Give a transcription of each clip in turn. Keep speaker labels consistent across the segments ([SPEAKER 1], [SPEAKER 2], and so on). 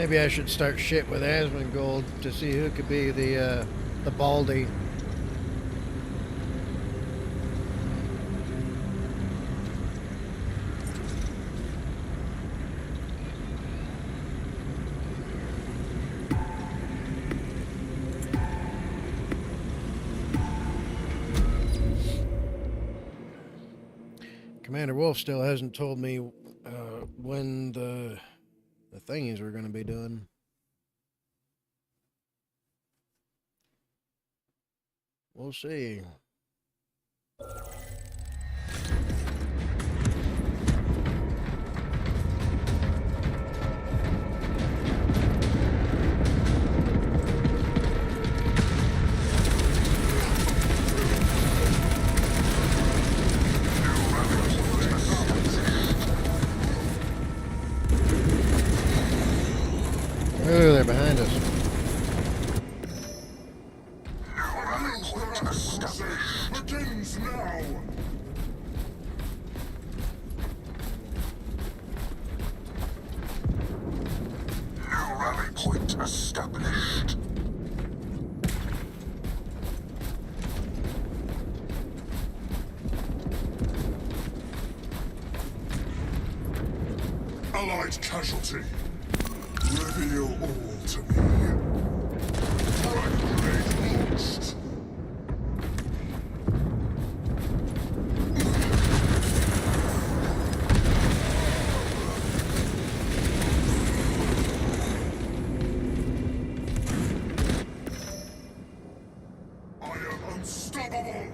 [SPEAKER 1] Maybe I should start shit with Asmongold to see who could be the BALDIE. Commander Wolf still hasn't told me when the thingies were going to be done. We'll see. Oh, they're behind us.
[SPEAKER 2] Begins now. New rally point established. Allied casualty. Reveal all to me. Frag grenade launched. I am unstoppable.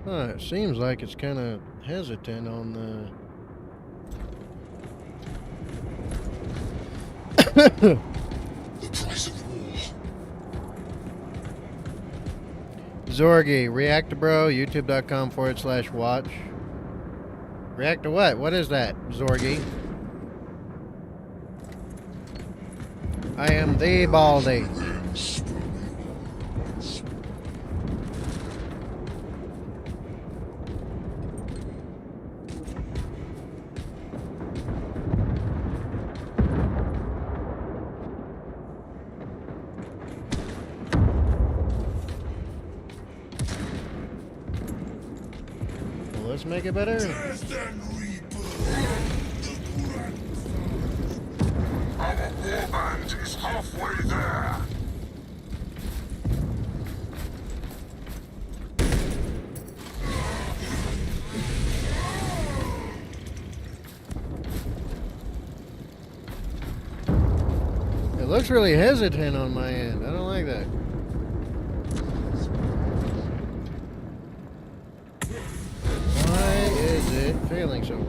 [SPEAKER 1] It seems like it's kind of hesitant on
[SPEAKER 2] The price of war.
[SPEAKER 1] Zorgy, react to bro, youtube.com/watch. React to what? What is that, Zorgy? I am the BALDIE. Let's make it better.
[SPEAKER 2] Our warband is halfway there.
[SPEAKER 1] It looks really hesitant on my end. I don't like that. Failing so far.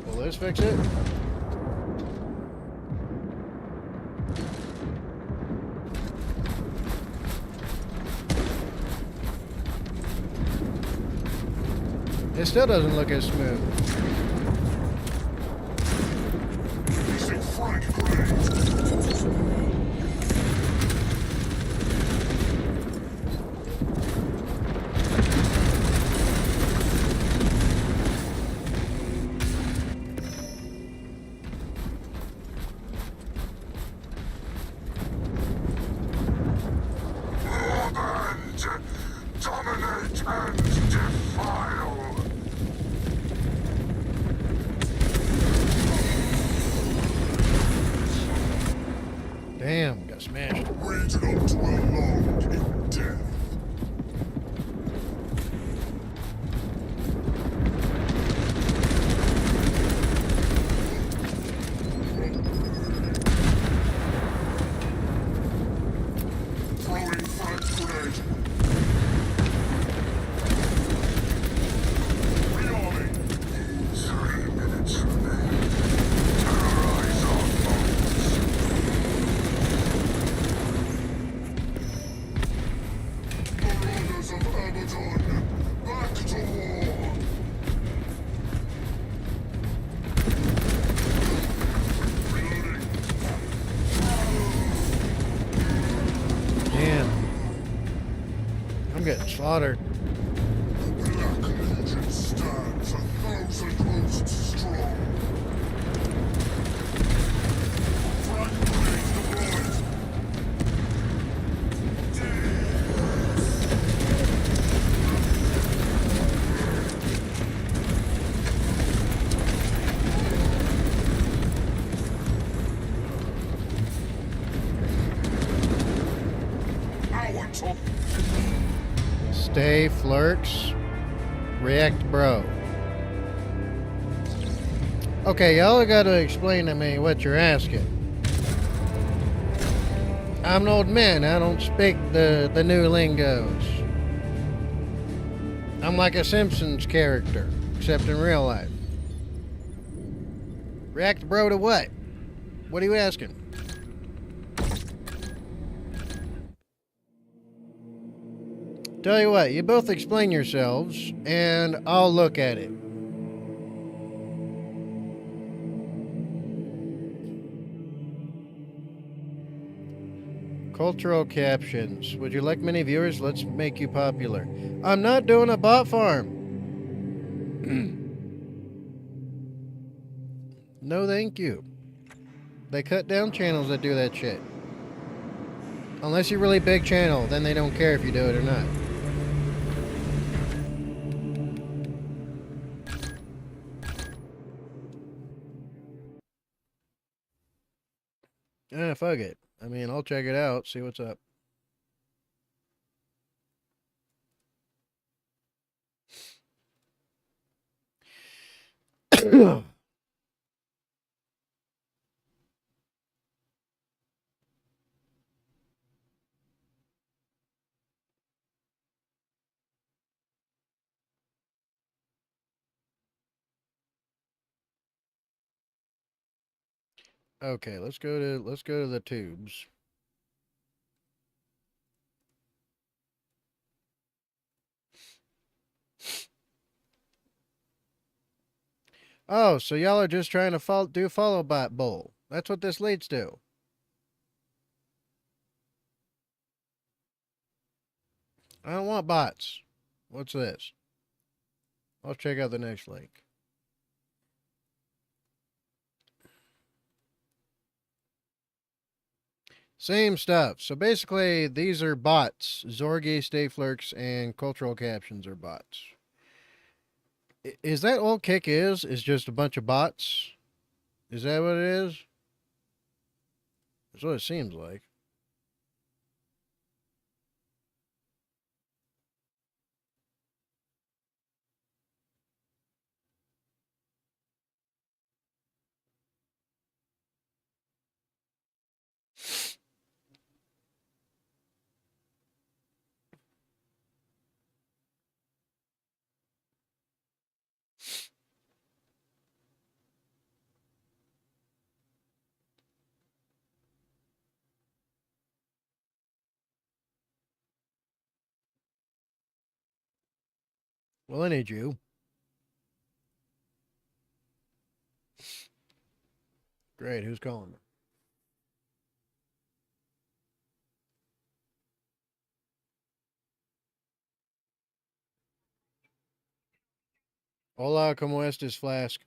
[SPEAKER 1] Will this fix it? It still doesn't look as smooth.
[SPEAKER 2] Using frag grenade. Warband, dominate and defile.
[SPEAKER 1] Damn, got smashed.
[SPEAKER 2] We do not dwell long in death. Throwing frag grenade. Rearming. 3 minutes remain. Terrorize our foes.
[SPEAKER 1] Slaughtered.
[SPEAKER 2] The Black Legion stands 1,000 hosts strong. Frag grenade deployed. Our top.
[SPEAKER 1] Stay flirks. React bro. Okay, y'all gotta explain to me what you're asking. I'm an old man. I don't speak the new lingos. I'm like a Simpsons character, except in real life. React bro to what? What are you asking? Tell you what, you both explain yourselves, and I'll look at it. Cultural captions. Would you like many viewers? Let's make you popular. I'm not doing a bot farm. No, thank you. They cut down channels that do that shit. Unless you're really big channel, then they don't care if you do it or not. Fuck it. I mean, I'll check it out, see what's up. Okay, let's go to the tubes. Oh, so y'all are just trying to do follow bot bull. That's what this leads to. I don't want bots. What's this? I'll check out the next link. Same stuff. So basically, these are bots. Zorgi, Stayflurks, and cultural captions are bots. Is that all Kick is? Is just a bunch of bots? Is that what it is? That's what it seems like. Well, I need you. Great. Who's calling me? Hola, ¿cómo estás, Flask?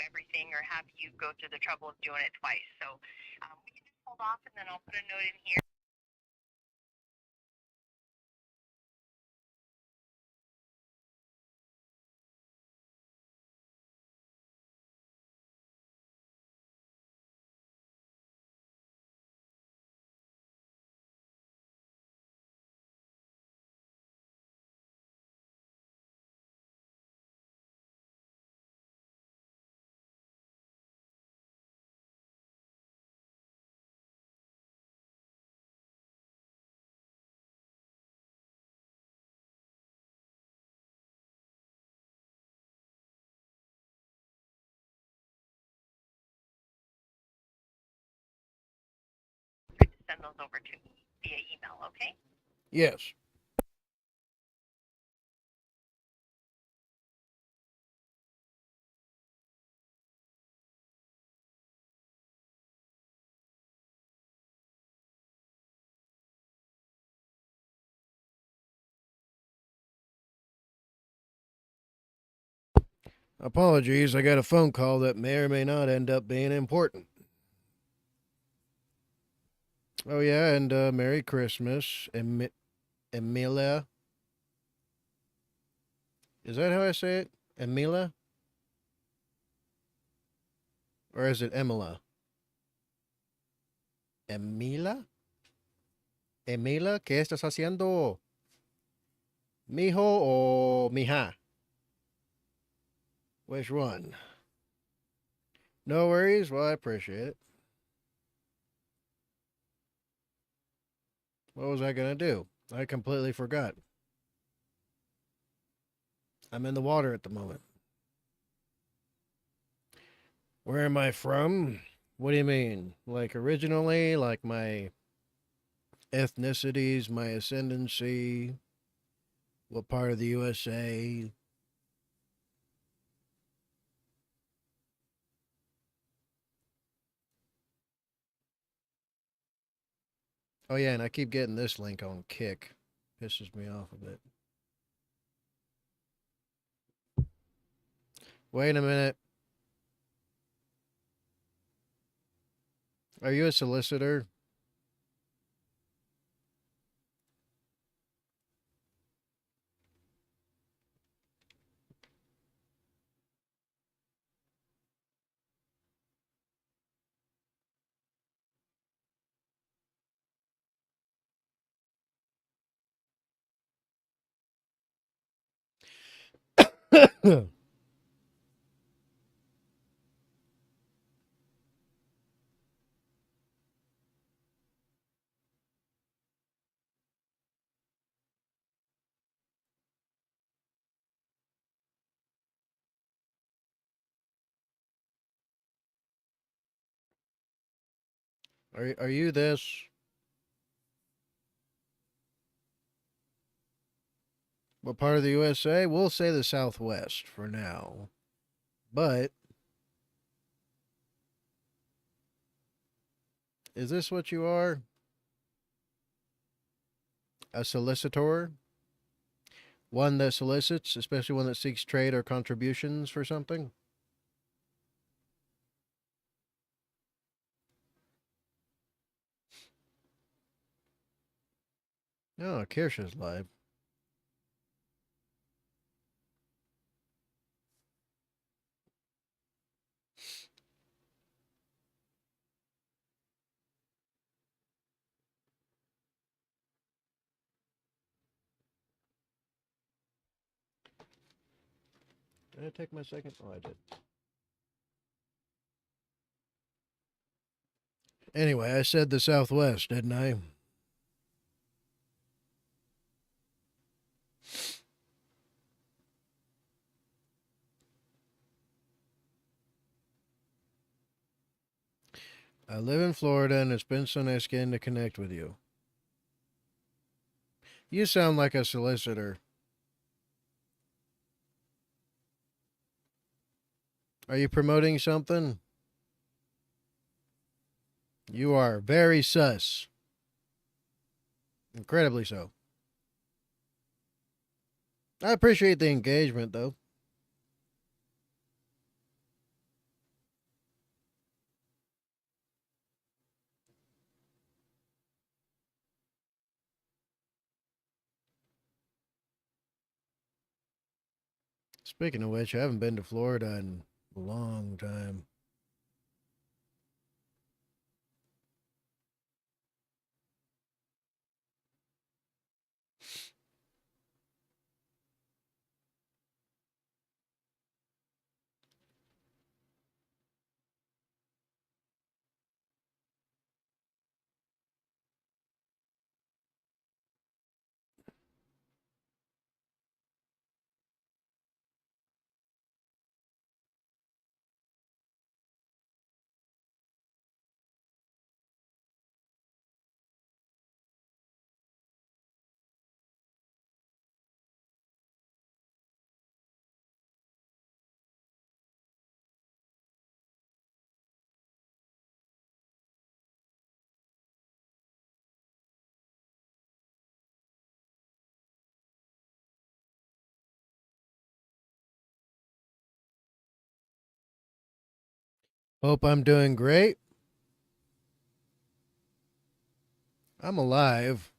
[SPEAKER 3] everything or have you go through the trouble of doing it twice. So we can just hold off, and then I'll put a note in here. Send those over to me via email, okay?
[SPEAKER 1] Yes. Apologies, I got a phone call that may or may not end up being important. Oh, yeah, and Merry Christmas, Emilia. Is that how I say it? Emilia? Or is it Emila? Emila? Emila, ¿qué estás haciendo? ¿Mijo o mija? Which one? No worries. Well, I appreciate it. What was I going to do? I completely forgot. I'm in the water at the moment. Where am I from? What do you mean? Like originally? Like my ethnicities, my ascendancy? What part of the USA? Oh, yeah, and I keep getting this link on Kick. Pisses me off a bit. Wait a minute. Are you a solicitor? Are you this? What part of the USA? We'll say the Southwest for now. But is this what you are? A solicitor? One that solicits, especially one that seeks trade or contributions for something? Oh, Kirsha's live. Did I take my second? Oh, I did. Anyway, I said the Southwest, didn't I? I live in Florida, and it's been so nice getting to connect with you. You sound like a solicitor. Are you promoting something? You are very sus. Incredibly so. I appreciate the engagement, though. Speaking of which, I haven't been to Florida in a long time. Hope I'm doing great. I'm alive.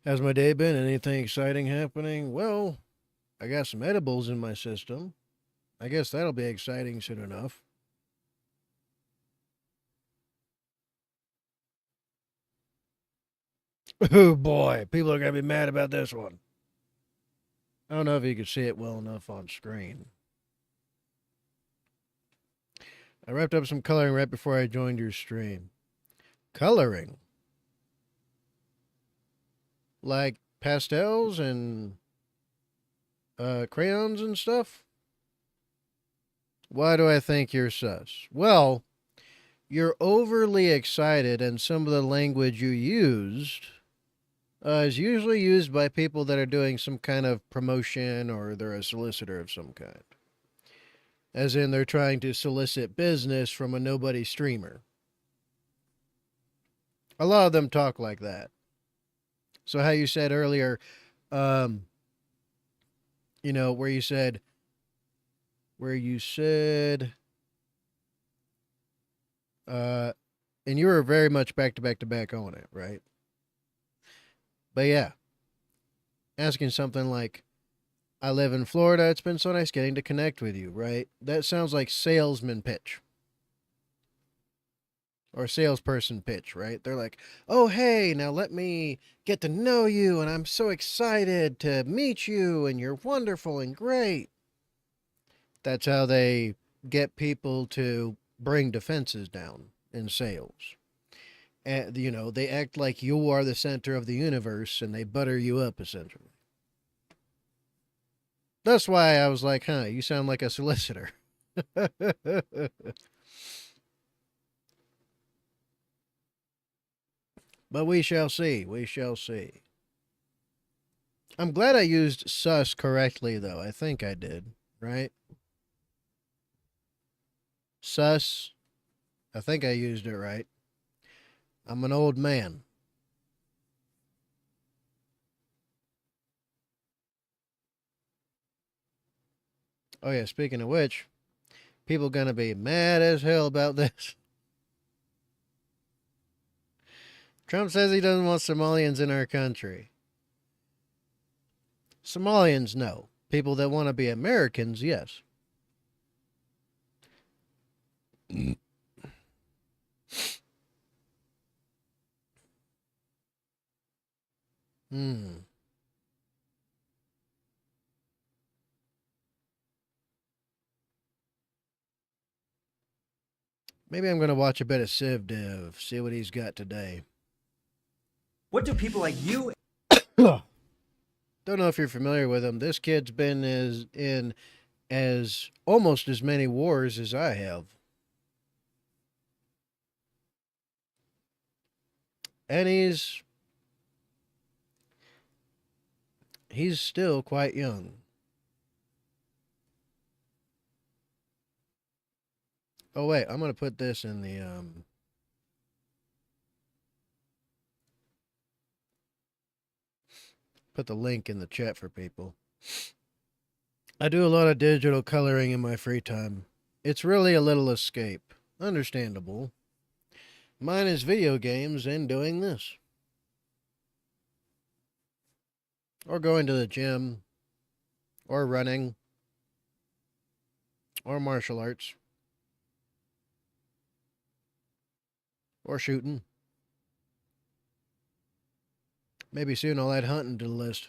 [SPEAKER 1] How's my day been? Anything exciting happening? Well, I got some edibles in my system. I guess that'll be exciting soon enough. Oh boy, people are going to be mad about this one. I don't know if you can see it well enough on screen. I wrapped up some coloring right before I joined your stream. Coloring? Like pastels and crayons and stuff? Why do I think you're sus? Well, you're overly excited, and some of the language you used is usually used by people that are doing some kind of promotion or they're a solicitor of some kind. As in, they're trying to solicit business from a nobody streamer. A lot of them talk like that. So, how you said earlier, where you said, and you were very much back to back to back on it, right? But yeah, asking something like, I live in Florida. It's been so nice getting to connect with you, right? That sounds like salesman pitch or salesperson pitch, right? They're like, oh, hey, now let me get to know you, and I'm so excited to meet you, and you're wonderful and great. That's how they get people to bring defenses down in sales. And, they act like you are the center of the universe, and they butter you up, essentially. That's why I was like, huh, you sound like a solicitor. But we shall see. We shall see. I'm glad I used sus correctly, though. I think I did, right? Sus. I think I used it right. I'm an old man. Oh, yeah, speaking of which, people gonna be mad as hell about this. Trump says he doesn't want Somalians in our country. Somalians, no. People that want to be Americans, yes. Hmm. Maybe I'm going to watch a bit of Civ Div, see what he's got today.
[SPEAKER 4] What do people like you?
[SPEAKER 1] Don't know if you're familiar with him. This kid's been in as almost as many wars as I have. And he's still quite young. Oh wait, I'm going to put this in the put the link in the chat for people. I do a lot of digital coloring in my free time. It's really a little escape. Understandable. Mine is video games and doing this. Or going to the gym. Or running. Or martial arts. Or shooting. Maybe soon I'll add hunting to the list.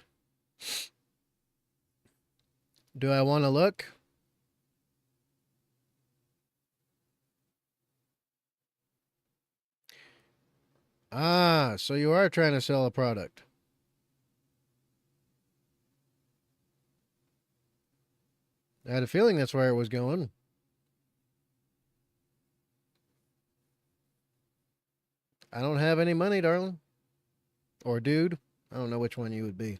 [SPEAKER 1] Do I want to look? Ah, so you are trying to sell a product. I had a feeling that's where it was going. I don't have any money, darling. Or dude. I don't know which one you would be.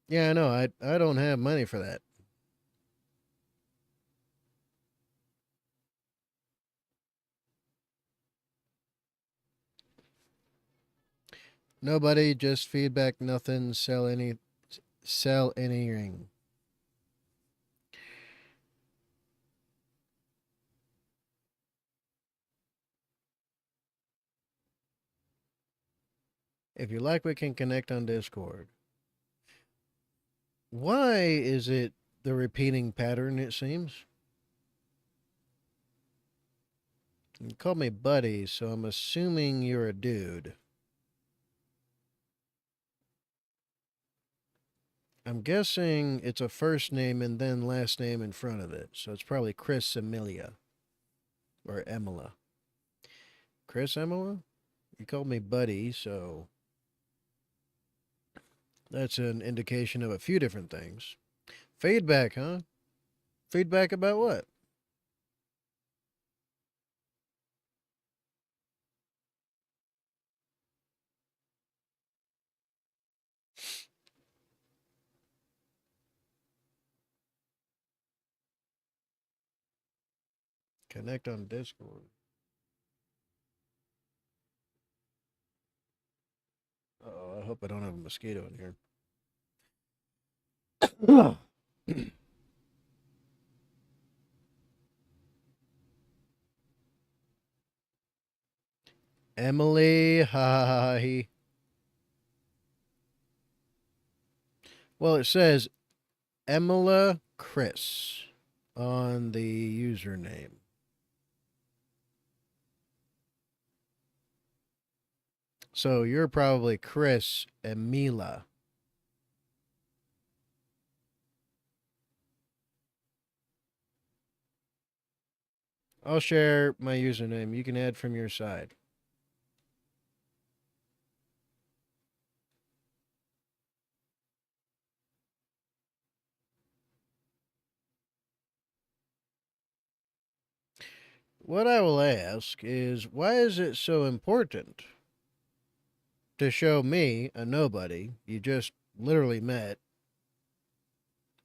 [SPEAKER 1] Yeah, I know. I don't have money for that. Nobody, just feedback, nothing, sell any ring. If you like, we can connect on Discord. Why is it the repeating pattern, it seems? You called me buddy, so I'm assuming you're a dude. I'm guessing it's a first name and then last name in front of it. So it's probably Chris Emilia. Or Emila. Chris Emila? You called me buddy, so that's an indication of a few different things. Feedback, huh? Feedback about what? Connect on Discord. Uh-oh, I hope I don't have a mosquito in here. Emily, hi. Well, it says Emila Chris on the username. So you're probably Chris Emila. I'll share my username. You can add from your side. What I will ask is, why is it so important to show me, a nobody, you just literally met,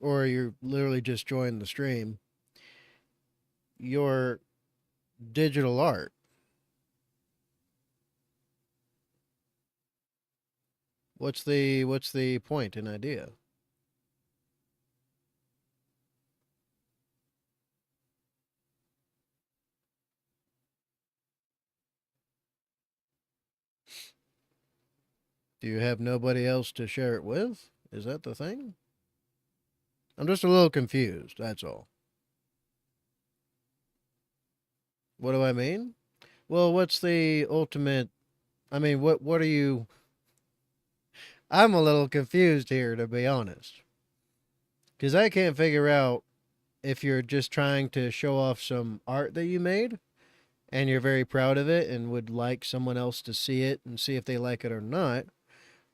[SPEAKER 1] or you literally just joined the stream, your digital art? What's the point and idea? Do you have nobody else to share it with? Is that the thing? I'm just a little confused, that's all. What do I mean? Well, what's the ultimate... I mean, what are you... I'm a little confused here, to be honest. Because I can't figure out if you're just trying to show off some art that you made, and you're very proud of it and would like someone else to see it and see if they like it or not,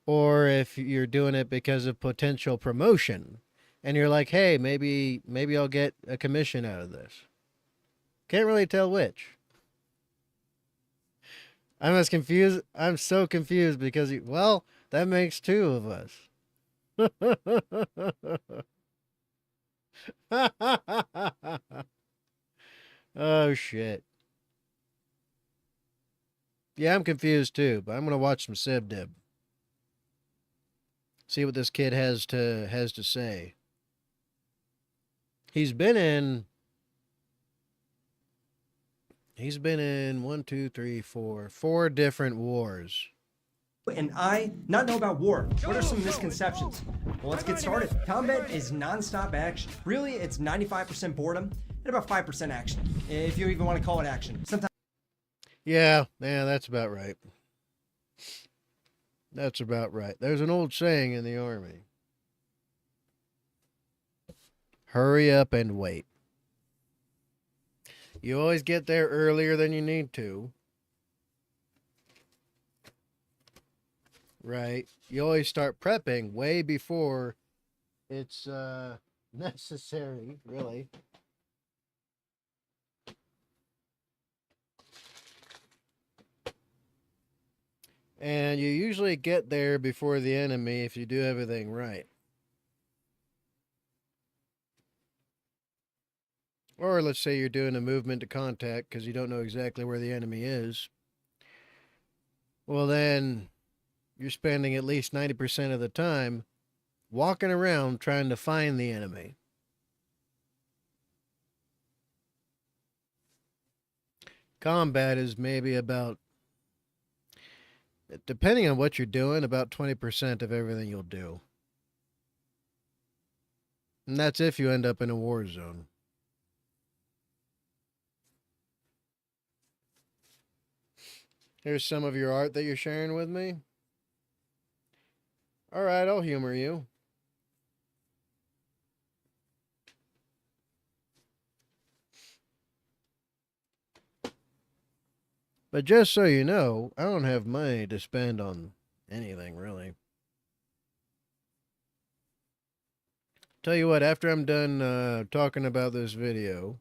[SPEAKER 1] or if you're doing it because of potential promotion and you're like, hey, maybe I'll get a commission out of this. Can't really tell which. I'm so confused because, well, that makes two of us. Oh, shit. Yeah, I'm confused too, but I'm going to watch some Sib Dib. See what this kid has to say. He's been in one, two, three, four different wars.
[SPEAKER 4] and I not know about war? What are some misconceptions? Well, let's get started. Combat is non-stop action. Really, it's 95% boredom and about 5% action, if you even want to call it action. Sometimes
[SPEAKER 1] Yeah, that's about right. That's about right. There's an old saying in the Army. Hurry up and wait. You always get there earlier than you need to. Right? You always start prepping way before it's necessary, really. And you usually get there before the enemy if you do everything right. Or let's say you're doing a movement to contact because you don't know exactly where the enemy is. Well, then you're spending at least 90% of the time walking around trying to find the enemy. Combat is maybe about, depending on what you're doing, about 20% of everything you'll do. And that's if you end up in a war zone. Here's some of your art that you're sharing with me. All right, I'll humor you. But just so you know, I don't have money to spend on anything, really. Tell you what, after I'm done talking about this video,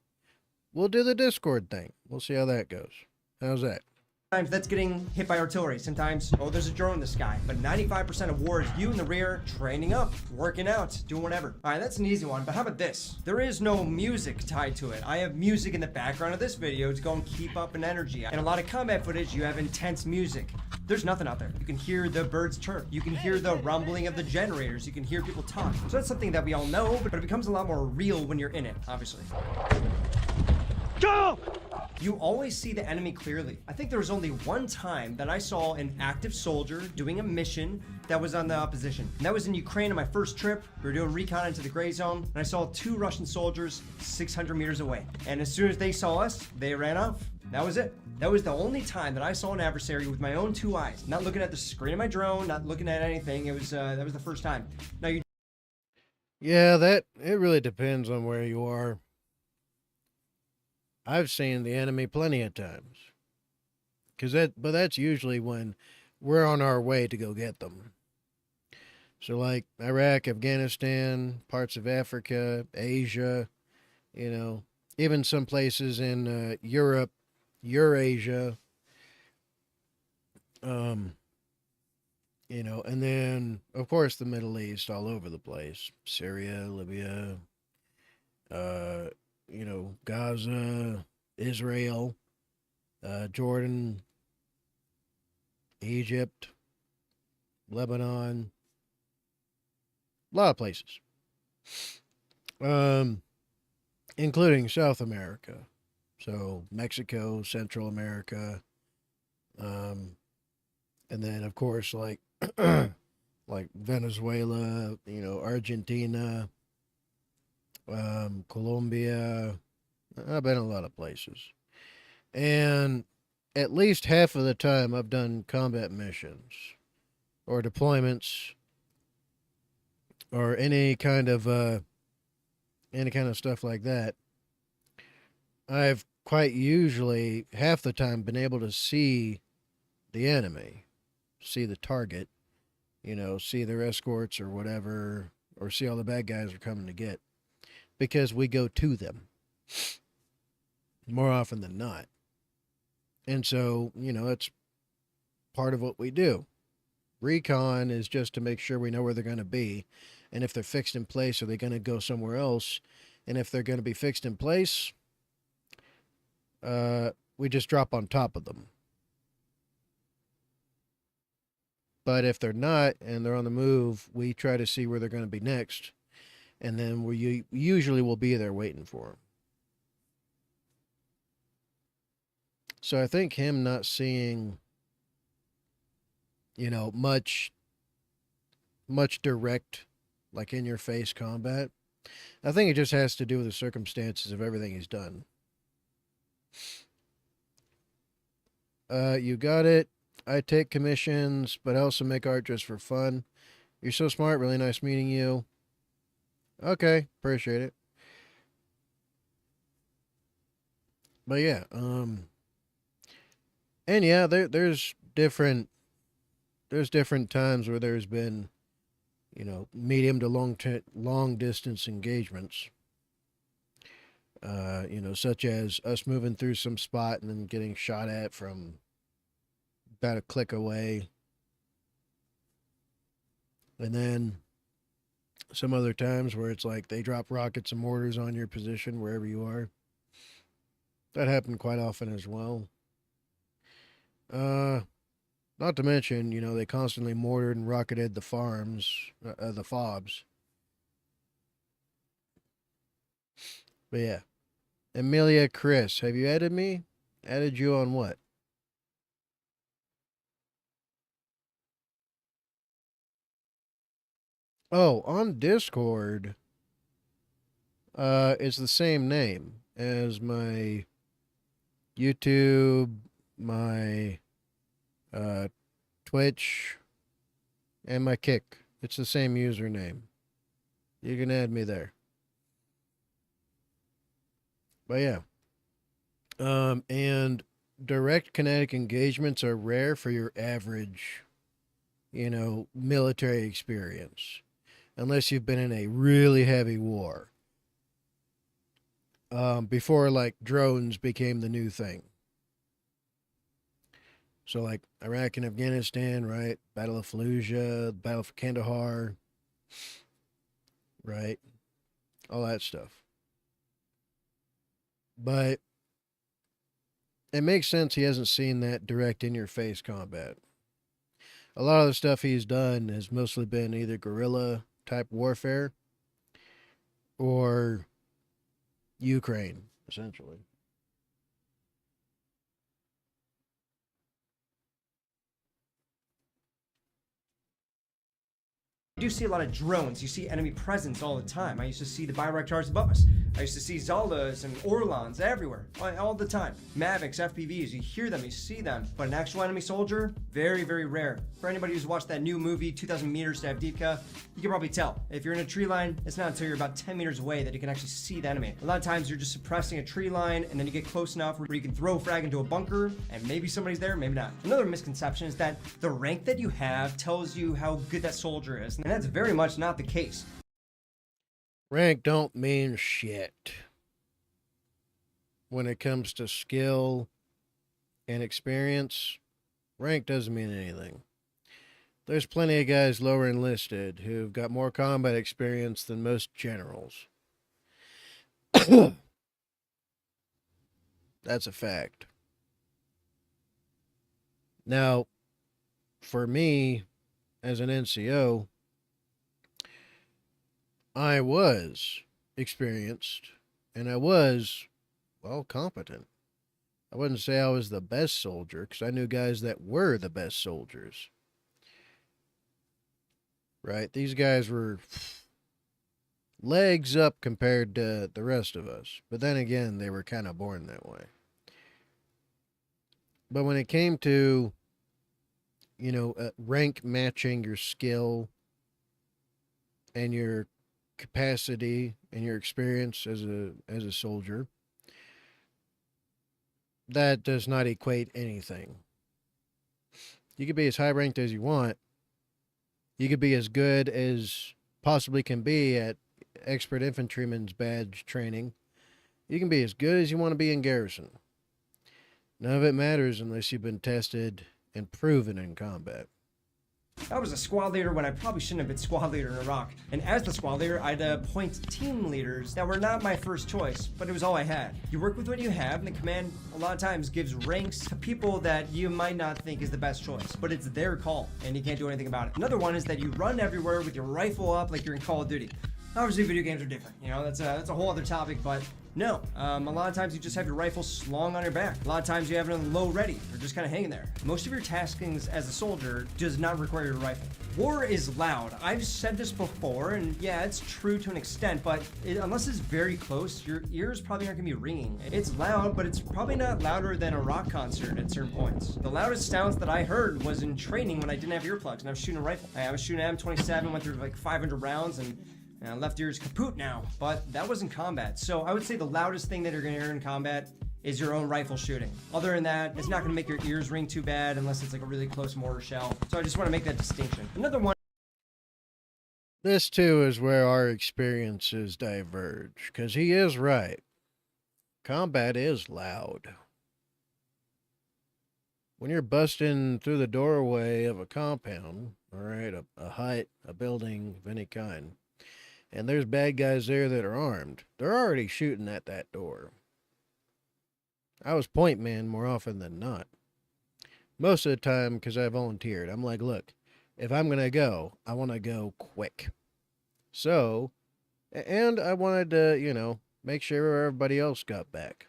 [SPEAKER 1] we'll do the Discord thing. We'll see how that goes. How's that?
[SPEAKER 4] that's getting hit by artillery. Sometimes, oh, there's a drone in the sky. But 95% of war is you in the rear training up, working out, doing whatever. All right, that's an easy one. But how about this? There is no music tied to it. I have music in the background of this video to go and keep up an energy. In a lot of combat footage, you have intense music. There's nothing out there. You can hear the birds chirp. You can hear the rumbling of the generators. You can hear people talk. So that's something that we all know, but it becomes a lot more real when you're in it, obviously. Go! You always see the enemy clearly. I think there was only one time that I saw an active soldier doing a mission that was on the opposition. And that was in Ukraine on my first trip. We were doing recon into the gray zone, and I saw 2 Russian soldiers 600 meters away. And as soon as they saw us, they ran off. That was it. That was the only time that I saw an adversary with my own 2 eyes. Not looking at the screen of my drone, not looking at anything. It was that was the first time. Now you.
[SPEAKER 1] Yeah, it really depends on where you are. I've seen the enemy plenty of times. But that's usually when we're on our way to go get them. So like Iraq, Afghanistan, parts of Africa, Asia, even some places in Europe, Eurasia, and then of course the Middle East, all over the place, Syria, Libya, Gaza, Israel, Jordan, Egypt, Lebanon, a lot of places, including South America. So Mexico, Central America, and then of course like like Venezuela, Argentina, Colombia. I've been a lot of places. And at least half of the time I've done combat missions or deployments or any kind of stuff like that. I've quite usually half the time been able to see the enemy, see the target, see their escorts or whatever, or see all the bad guys are coming to get, because we go to them more often than not. And so, it's part of what we do. Recon is just to make sure we know where they're going to be. And if they're fixed in place, are they going to go somewhere else? And if they're going to be fixed in place, we just drop on top of them. But if they're not and they're on the move, we try to see where they're going to be next, and then we usually will be there waiting for them. So I think him not seeing, much direct, like in your face combat, I think it just has to do with the circumstances of everything he's done. You got it. I take commissions, but I also make art just for fun. You're so smart. Really nice meeting you. Okay, appreciate it. But yeah, and yeah, there's different times where there's been, medium to long distance engagements. Such as us moving through some spot and then getting shot at from about a click away. And then some other times where it's like they drop rockets and mortars on your position wherever you are. That happened quite often as well. Not to mention, they constantly mortared and rocketed the farms, the fobs. But yeah. Amelia Chris, have you added me? Added you on what? Oh, on Discord, it's the same name as my YouTube, my Twitch, and my Kick. It's the same username. You can add me there. But yeah. And direct kinetic engagements are rare for your average, military experience. Unless you've been in a really heavy war. Before, like, drones became the new thing. So, like, Iraq and Afghanistan, right? Battle of Fallujah, Battle of Kandahar, right? All that stuff. But it makes sense he hasn't seen that direct in-your-face combat. A lot of the stuff he's done has mostly been either guerrilla-type warfare or Ukraine, essentially.
[SPEAKER 4] You do see a lot of drones. You see enemy presence all the time. I used to see the Bayraktars above us. I used to see Zaldas and Orlans everywhere, all the time. Mavics, FPVs, you hear them, you see them. But an actual enemy soldier, very, very rare. For anybody who's watched that new movie, 2,000 Meters to Avdiivka, you can probably tell. If you're in a tree line, it's not until you're about 10 meters away that you can actually see the enemy. A lot of times you're just suppressing a tree line and then you get close enough where you can throw a frag into a bunker and maybe somebody's there, maybe not. Another misconception is that the rank that you have tells you how good that soldier is. And that's very much not the case.
[SPEAKER 1] Rank don't mean shit when it comes to skill and experience. Rank doesn't mean anything. There's plenty of guys lower enlisted who've got more combat experience than most generals. That's a fact. Now, for me, as an NCO, I was experienced and I was, well, competent. I wouldn't say I was the best soldier because I knew guys that were the best soldiers. Right? These guys were legs up compared to the rest of us. But then again, they were kind of born that way. But when it came to, rank matching your skill and your capacity and your experience as a soldier, that does not equate anything. You could be as high ranked as you want. You could be as good as possibly can be at expert infantryman's badge training. You can be as good as you want to be in garrison. None of it matters unless you've been tested and proven in combat.
[SPEAKER 4] I was a squad leader when I probably shouldn't have been squad leader in Iraq. And as the squad leader, I'd appoint team leaders that were not my first choice, but it was all I had. You work with what you have, and the command a lot of times gives ranks to people that you might not think is the best choice, but it's their call, and you can't do anything about it. Another one is that you run everywhere with your rifle up like you're in Call of Duty. Obviously, video games are different. You know, that's a whole other topic, but no. A lot of times you just have your rifle slung on your back. A lot of times you have it on low ready, or just kind of hanging there. Most of your taskings as a soldier does not require your rifle. War is loud. I've said this before, and yeah, it's true to an extent, but unless it's very close, your ears probably aren't gonna be ringing. It's loud, but it's probably not louder than a rock concert at certain points. The loudest sounds that I heard was in training when I didn't have earplugs and I was shooting a rifle. I was shooting an M27, went through like 500 rounds, and left ear's kaput now, but that was in combat. So I would say the loudest thing that you're gonna hear in combat is your own rifle shooting. Other than that, it's not gonna make your ears ring too bad unless it's like a really close mortar shell. So I just wanna make that distinction. Another one.
[SPEAKER 1] This too is where our experiences diverge, because he is right. Combat is loud. When you're busting through the doorway of a compound, all right, a hut, a building of any kind, and there's bad guys there that are armed, they're already shooting at that door. I was point man more often than not. Most of the time, because I volunteered, I'm like, look, if I'm going to go, I want to go quick. So, and I wanted to, you know, make sure everybody else got back.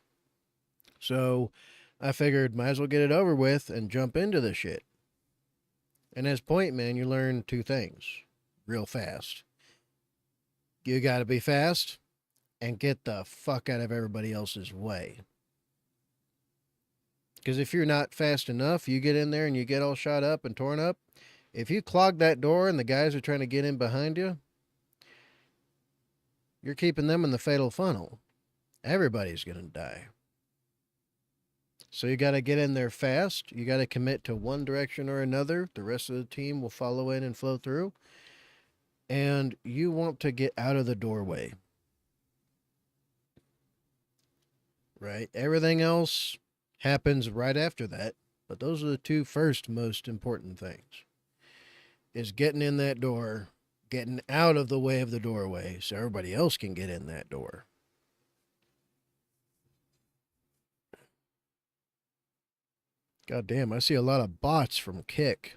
[SPEAKER 1] So I figured might as well get it over with and jump into the shit. And as point man, you learn two things real fast. You got to be fast and get the fuck out of everybody else's way. Because if you're not fast enough, you get in there and you get all shot up and torn up. If you clog that door and the guys are trying to get in behind you, you're keeping them in the fatal funnel. Everybody's going to die. So you got to get in there fast. You got to commit to one direction or another. The rest of the team will follow in and flow through. And you want to get out of the doorway. Right? Everything else happens right after that. But those are the two first most important things. Is getting in that door, getting out of the way of the doorway so everybody else can get in that door. God damn, I see a lot of bots from Kick.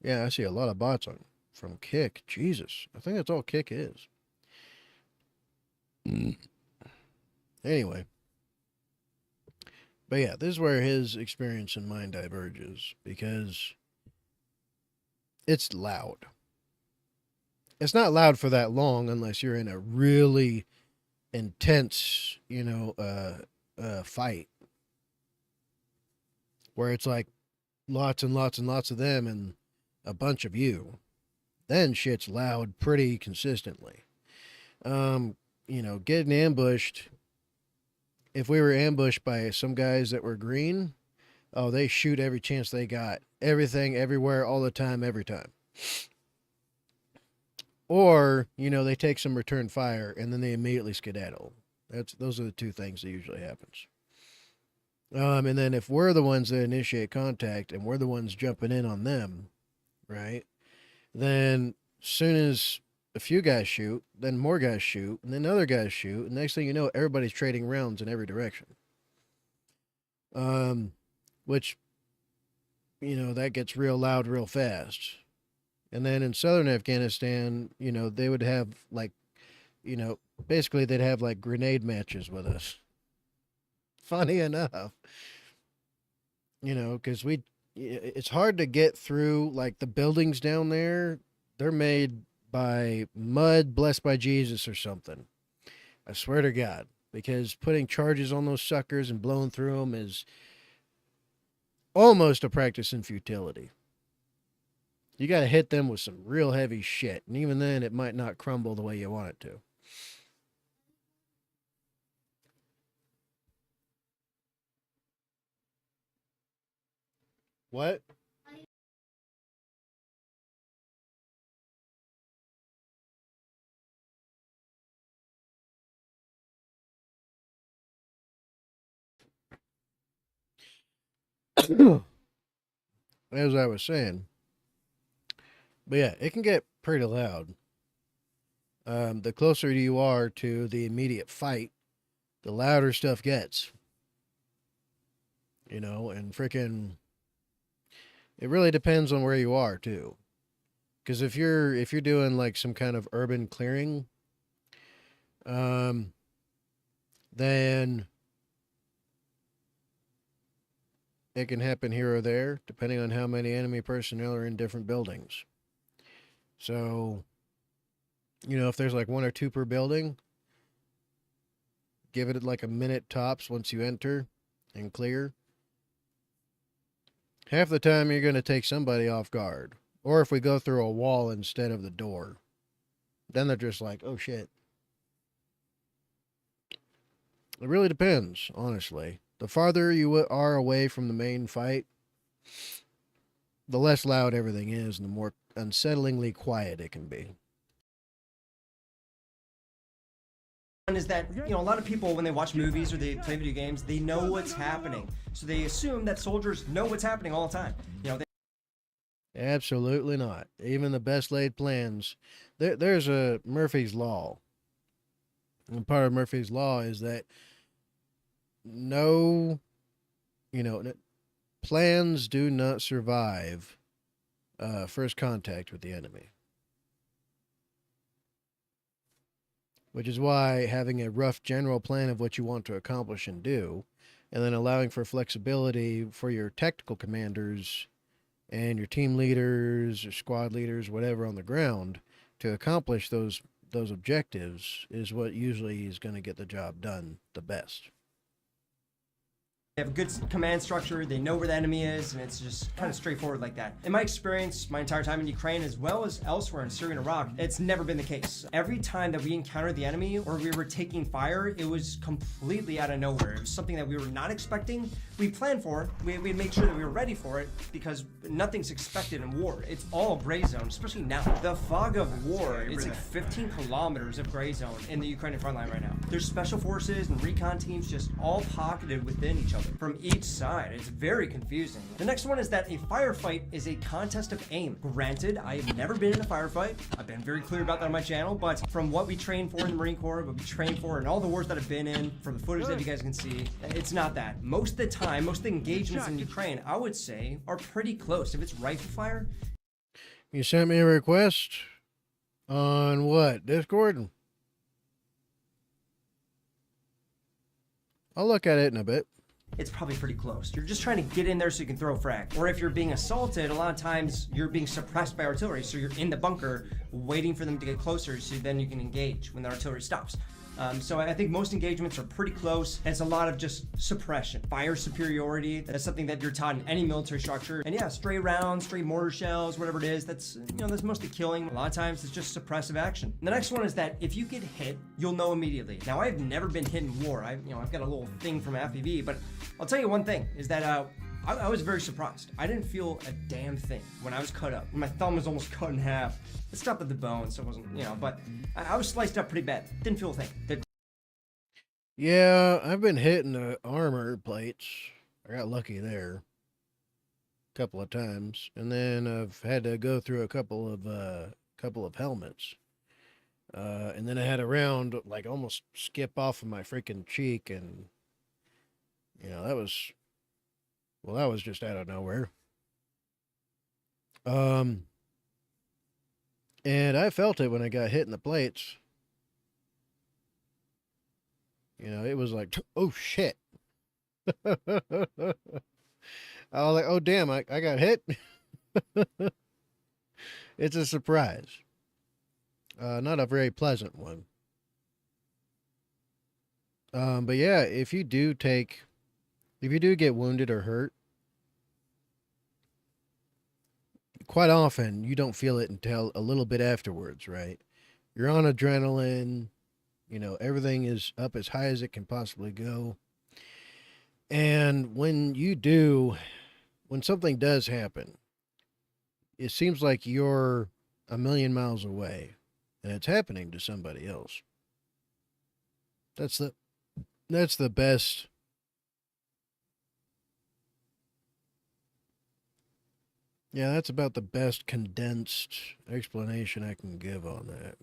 [SPEAKER 1] Yeah, I see a lot of bots from Kick. Jesus, I think that's all Kick is. Anyway. But yeah, this is where his experience and mine diverges, because it's loud. It's not loud for that long unless you're in a really intense, fight. Where it's like lots and lots and lots of them and a bunch of you. Then shit's loud pretty consistently. Getting ambushed. If we were ambushed by some guys that were green, oh, they shoot every chance they got. Everything, everywhere, all the time, every time. Or, they take some return fire and then they immediately skedaddle. Those are the two things that usually happens. And then if we're the ones that initiate contact and we're the ones jumping in on them, right? Then soon as a few guys shoot, then more guys shoot, and then other guys shoot, and next thing you know, everybody's trading rounds in every direction. Which, that gets real loud real fast. And then in southern Afghanistan, they would have basically they'd have like grenade matches with us. Funny enough. Because it's hard to get through, like the buildings down there, they're made by mud blessed by Jesus or something. I swear to God, because putting charges on those suckers and blowing through them is almost a practice in futility. You got to hit them with some real heavy shit, and even then it might not crumble the way you want it to. What? As I was saying. But yeah, it can get pretty loud. The closer you are to the immediate fight, the louder stuff gets. You know, and freaking, it really depends on where you are too. Because if you're doing like some kind of urban clearing, then it can happen here or there, depending on how many enemy personnel are in different buildings. So, you know, if there's like one or two per building, give it like a minute tops once you enter and clear. Half the time you're going to take somebody off guard. Or if we go through a wall instead of the door, then they're just like, oh shit. It really depends, honestly. The farther you are away from the main fight, the less loud everything is and the more unsettlingly quiet it can be.
[SPEAKER 4] One is that, you know, a lot of people, when they watch movies or they play video games, they know what's happening. So they assume that soldiers know what's happening all the time. You know,
[SPEAKER 1] Absolutely not. Even the best laid plans. There's a Murphy's Law. And part of Murphy's Law is that no, you know, plans do not survive first contact with the enemy. Which is why having a rough general plan of what you want to accomplish and do, and then allowing for flexibility for your tactical commanders and your team leaders or squad leaders, whatever on the ground, to accomplish those objectives is what usually is going to get the job done the best.
[SPEAKER 4] they have a good command structure, they know where the enemy is, and it's just kind of straightforward like that. In my experience, my entire time in Ukraine, as well as elsewhere in Syria and Iraq, it's never been the case. Every time that we encountered the enemy or we were taking fire, it was completely out of nowhere. It was something that we were not expecting. We planned for it, we made sure that we were ready for it, because nothing's expected in war. It's all gray zone, especially now. The fog of war is like 15 kilometers of gray zone in the Ukrainian front line right now. There's special forces and recon teams just all pocketed within each other from each side. It's very confusing. The next one is that a firefight is a contest of aim. Granted, I have never been in a firefight. I've been very clear about that on my channel, but from what we train for in the Marine Corps, what we train for in all the wars that I've been in, from the footage that you guys can see, it's not that. Most of the time, most of the engagements in Ukraine, I would say, are pretty close. If it's rifle fire.
[SPEAKER 1] You sent me a request on what? Discord? I'll look at it in a bit.
[SPEAKER 4] It's probably pretty close. You're just trying to get in there so you can throw a frag. Or if you're being assaulted, a lot of times you're being suppressed by artillery, so you're in the bunker waiting for them to get closer so then you can engage when the artillery stops. So I think most engagements are pretty close, and it's a lot of just suppression. Fire superiority, that's something that you're taught in any military structure. And yeah, stray rounds, stray mortar shells, whatever it is, that's, you know, that's mostly killing. A lot of times it's just suppressive action. And the next one is that if you get hit, you'll know immediately. Now, I've never been hit in war. I've got a little thing from FPV, but I'll tell you one thing, is that I was very surprised. I didn't feel a damn thing when I was cut up. My thumb was almost cut in half. It stopped at the bone, so it wasn't, but I was sliced up pretty bad. Didn't feel a thing.
[SPEAKER 1] Yeah, I've been hitting the armor plates. I got lucky there a couple of times. And then I've had to go through a couple of helmets. And then I had a round like almost skip off of my freaking cheek, and that was just out of nowhere. And I felt it when I got hit in the plates. It was like, oh shit. I was like, oh damn, I got hit. It's a surprise. Not a very pleasant one. But yeah, if you do get wounded or hurt, quite often you don't feel it until a little bit afterwards, right? You're on adrenaline, everything is up as high as it can possibly go. And when something does happen, it seems like you're a million miles away and it's happening to somebody else. That's the best Yeah, that's about the best condensed explanation I can give on that.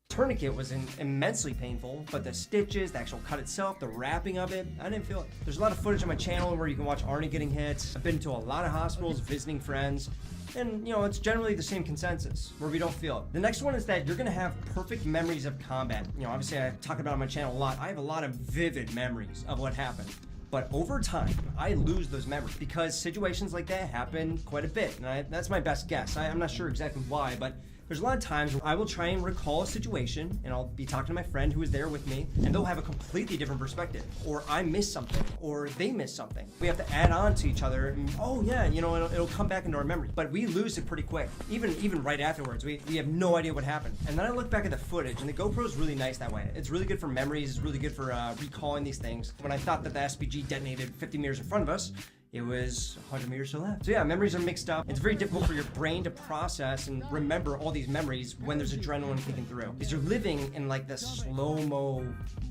[SPEAKER 4] Tourniquet was immensely painful, but the stitches, the actual cut itself, the wrapping of it, I didn't feel it. There's a lot of footage on my channel where you can watch Arnie getting hit. I've been to a lot of hospitals visiting friends, and you know, it's generally the same consensus where we don't feel it. The next one is that you're gonna have perfect memories of combat. You know, obviously I talk about it on my channel a lot. I have a lot of vivid memories of what happened. But over time, I lose those memories because situations like that happen quite a bit. And that's my best guess. I'm not sure exactly why, but there's a lot of times where I will try and recall a situation and I'll be talking to my friend who was there with me and they'll have a completely different perspective, or I miss something or they miss something. We have to add on to each other and, oh yeah, you know, it'll come back into our memory, but we lose it pretty quick. Even right afterwards, we have no idea what happened. And then I look back at the footage and the GoPro is really nice that way. It's really good for memories. It's really good for recalling these things. When I thought that the SPG detonated 50 meters in front of us, it was 100 meters to the left. So yeah, memories are mixed up. It's very difficult for your brain to process and remember all these memories when there's adrenaline kicking through. Because you're living in like this slow-mo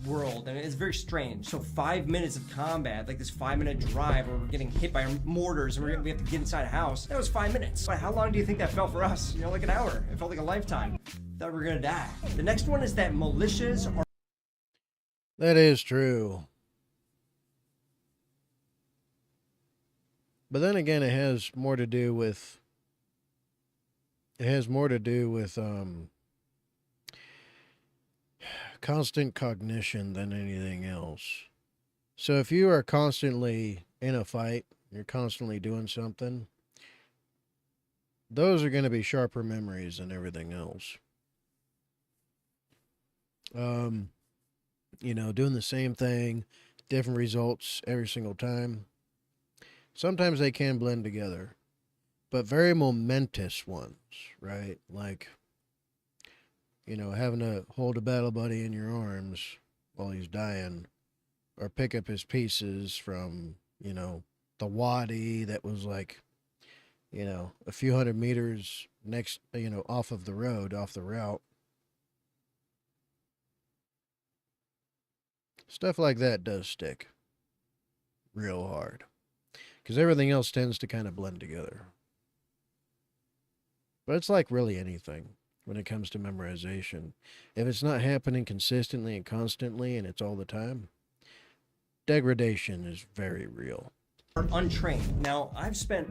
[SPEAKER 4] world and it's very strange. So 5 minutes of combat, like this 5-minute drive where we're getting hit by mortars and we have to get inside a house, that was 5 minutes. But how long do you think that felt for us? You know, like an hour. It felt like a lifetime. Thought we were gonna die. The next one is that militias are...
[SPEAKER 1] That is true. But then again, it has more to do with constant cognition than anything else. So if you are constantly in a fight, you're constantly doing something, those are going to be sharper memories than everything else. You know, doing the same thing, different results every single time. Sometimes they can blend together, but very momentous ones, right? Like, you know, having to hold a battle buddy in your arms while he's dying, or pick up his pieces from, you know, the wadi that was like, you know, a few hundred meters next, you know, off of the road, off the route. Stuff like that does stick real hard. Because everything else tends to kind of blend together. But it's like really anything when it comes to memorization. If it's not happening consistently and constantly and it's all the time, degradation is very real.
[SPEAKER 4] Untrained. Now, I've spent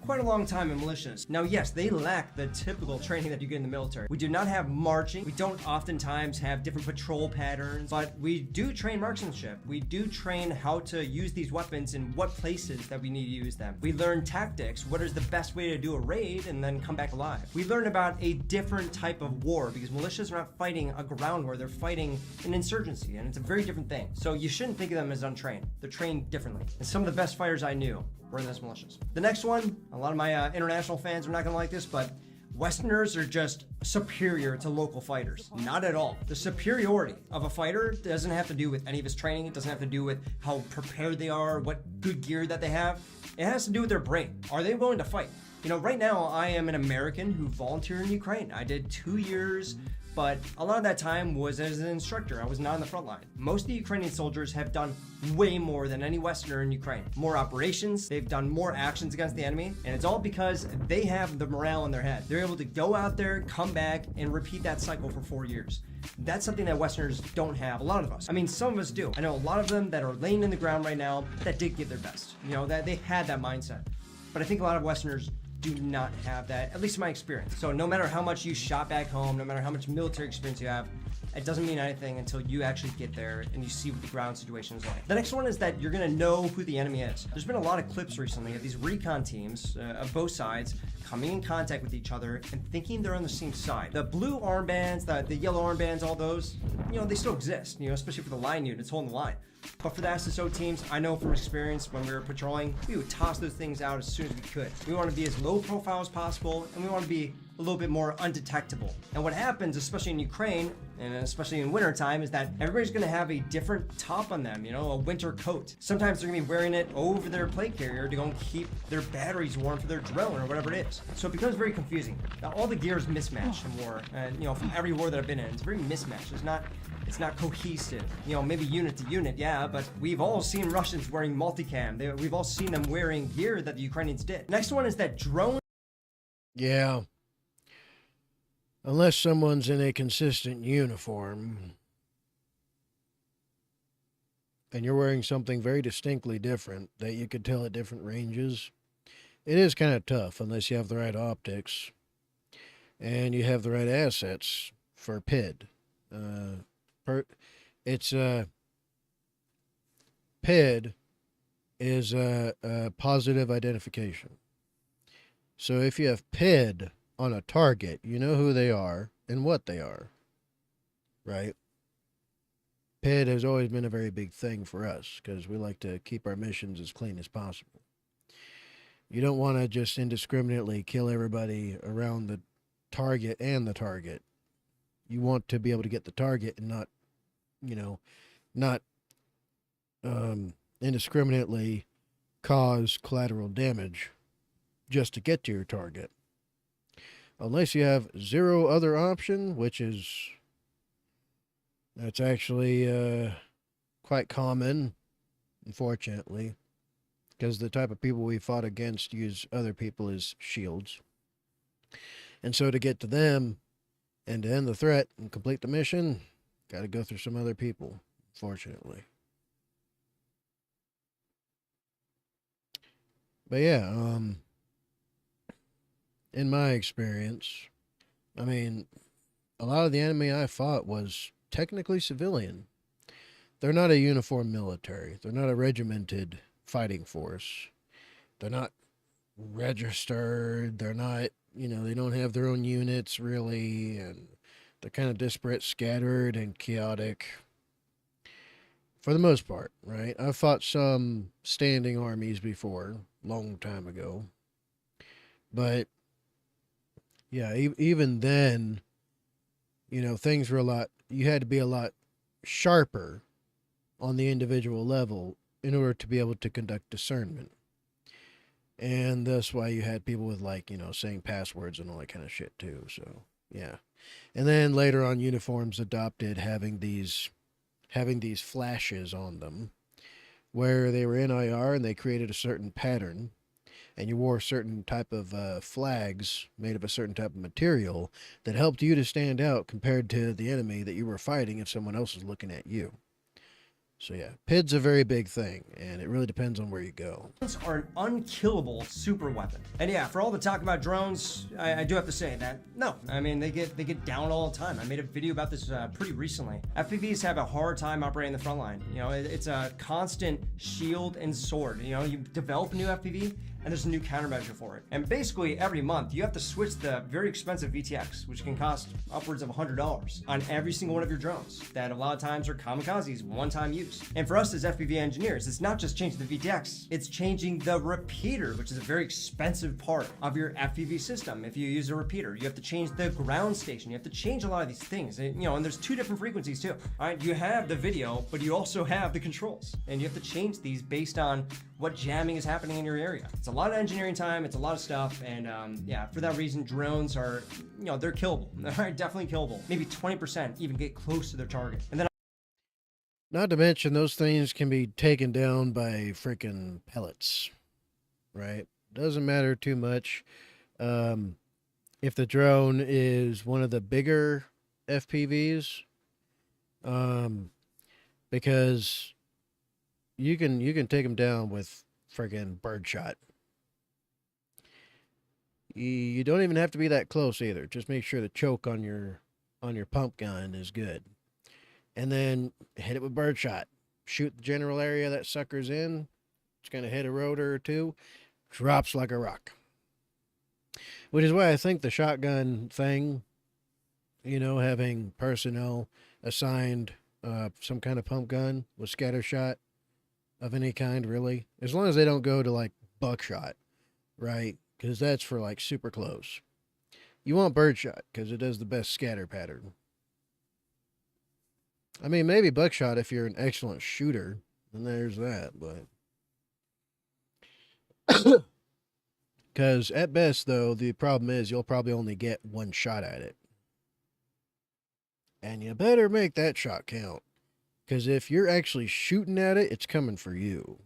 [SPEAKER 4] quite a long time in militias. Now, yes, they lack the typical training that you get in the military. We do not have marching. We don't oftentimes have different patrol patterns, but we do train marksmanship. We do train how to use these weapons in what places that we need to use them. We learn tactics. What is the best way to do a raid and then come back alive? We learn about a different type of war because militias are not fighting a ground war. They're fighting an insurgency, and it's a very different thing. So you shouldn't think of them as untrained. They're trained differently. And some of the best fighters I knew were in those militias. The next one, a lot of my international fans are not gonna like this, but Westerners are just superior to local fighters. Not at all. The superiority of a fighter doesn't have to do with any of his training. It doesn't have to do with how prepared they are, what good gear that they have. It has to do with their brain. Are they willing to fight? You know, right now I am an American who volunteered in Ukraine. I did 2 years, but a lot of that time was as an instructor. I was not on the front line. Most of the Ukrainian soldiers have done way more than any Westerner in Ukraine. More operations, they've done more actions against the enemy, and it's all because they have the morale in their head. They're able to go out there, come back, and repeat that cycle for 4 years. That's something that Westerners don't have, a lot of us. I mean, some of us do. I know a lot of them that are laying in the ground right now that did give their best. You know, that they had that mindset. But I think a lot of Westerners do not have that, at least in my experience. So no matter how much you shot back home, no matter how much military experience you have, it doesn't mean anything until you actually get there and you see what the ground situation is like. The next one is that you're gonna know who the enemy is. There's been a lot of clips recently of these recon teams of both sides coming in contact with each other and thinking they're on the same side. The blue armbands, the yellow armbands, all those, you know, they still exist, you know, especially for the line units holding the line. But for the SSO teams, I know from experience when we were patrolling, we would toss those things out as soon as we could. We want to be as low profile as possible, and we want to be a little bit more undetectable. And what happens, especially in Ukraine, and especially in wintertime, is that everybody's going to have a different top on them, you know, a winter coat. Sometimes they're going to be wearing it over their plate carrier to go and keep their batteries warm for their drone or whatever it is. So it becomes very confusing. Now, all the gear is mismatched in war, and you know, from every war that I've been in, it's very mismatched. It's not cohesive. You know, maybe unit to unit, yeah, but we've all seen Russians wearing multicam. We've all seen them wearing gear that the Ukrainians did. Next one is that drone
[SPEAKER 1] Yeah. Unless someone's in a consistent uniform and you're wearing something very distinctly different that you could tell at different ranges, it is kind of tough unless you have the right optics and you have the right assets for PID. It's PID is a positive identification. So if you have PID on a target, you know who they are and what they are, right? PID has always been a very big thing for us because we like to keep our missions as clean as possible. You don't want to just indiscriminately kill everybody around the target and the target. You want to be able to get the target and not, not indiscriminately cause collateral damage just to get to your target. Unless you have zero other option, that's actually quite common, unfortunately, because the type of people we fought against use other people as shields. And so to get to them and to end the threat and complete the mission, got to go through some other people, unfortunately. But yeah, in my experience, I mean, a lot of the enemy I fought was technically civilian. They're not a uniformed military. They're not a regimented fighting force. They're not registered. They're not, they don't have their own units really, and they're kind of disparate, scattered, and chaotic. For the most part, right? I've fought some standing armies before, long time ago. But yeah, even then, things were you had to be a lot sharper on the individual level in order to be able to conduct discernment. And that's why you had people with saying passwords and all that kind of shit too. So yeah. And then later on, uniforms adopted having these flashes on them where they were in IR and they created a certain pattern, and you wore a certain type of flags made of a certain type of material that helped you to stand out compared to the enemy that you were fighting if someone else was looking at you. So yeah, PID's a very big thing, and it really depends on where you go.
[SPEAKER 4] Drones are an unkillable super weapon. And yeah, for all the talk about drones, I do have to say that no, I mean they get down all the time. I made a video about this pretty recently. FPVs have a hard time operating the front line. It's a constant shield and sword. You develop a new FPV and there's a new countermeasure for it. And basically every month you have to switch the very expensive VTX, which can cost upwards of $100 on every single one of your drones that a lot of times are kamikazes, one-time use. And for us as FPV engineers, it's not just changing the VTX, it's changing the repeater, which is a very expensive part of your FPV system. If you use a repeater, you have to change the ground station, you have to change a lot of these things. And, and there's two different frequencies too. All right, you have the video, but you also have the controls, and you have to change these based on what jamming is happening in your area. It's a lot of engineering time, it's a lot of stuff, and yeah, for that reason, drones are, they're killable. They're definitely killable. Maybe 20% even get close to their target. And then
[SPEAKER 1] not to mention those things can be taken down by freaking pellets, right? Doesn't matter too much if the drone is one of the bigger FPVs, because you can take them down with friggin' birdshot. You don't even have to be that close either. Just make sure the choke on your pump gun is good, and then hit it with birdshot. Shoot the general area that sucker's in. It's gonna hit a rotor or two. Drops like a rock. Which is why I think the shotgun thing, having personnel assigned some kind of pump gun with scatter shot of any kind, really, as long as they don't go to buckshot, right? Because that's for super close. You want birdshot because it does the best scatter pattern. I mean, maybe buckshot if you're an excellent shooter, then there's that, but because at best, though, the problem is you'll probably only get one shot at it, and you better make that shot count. Because if you're actually shooting at it, it's coming for you.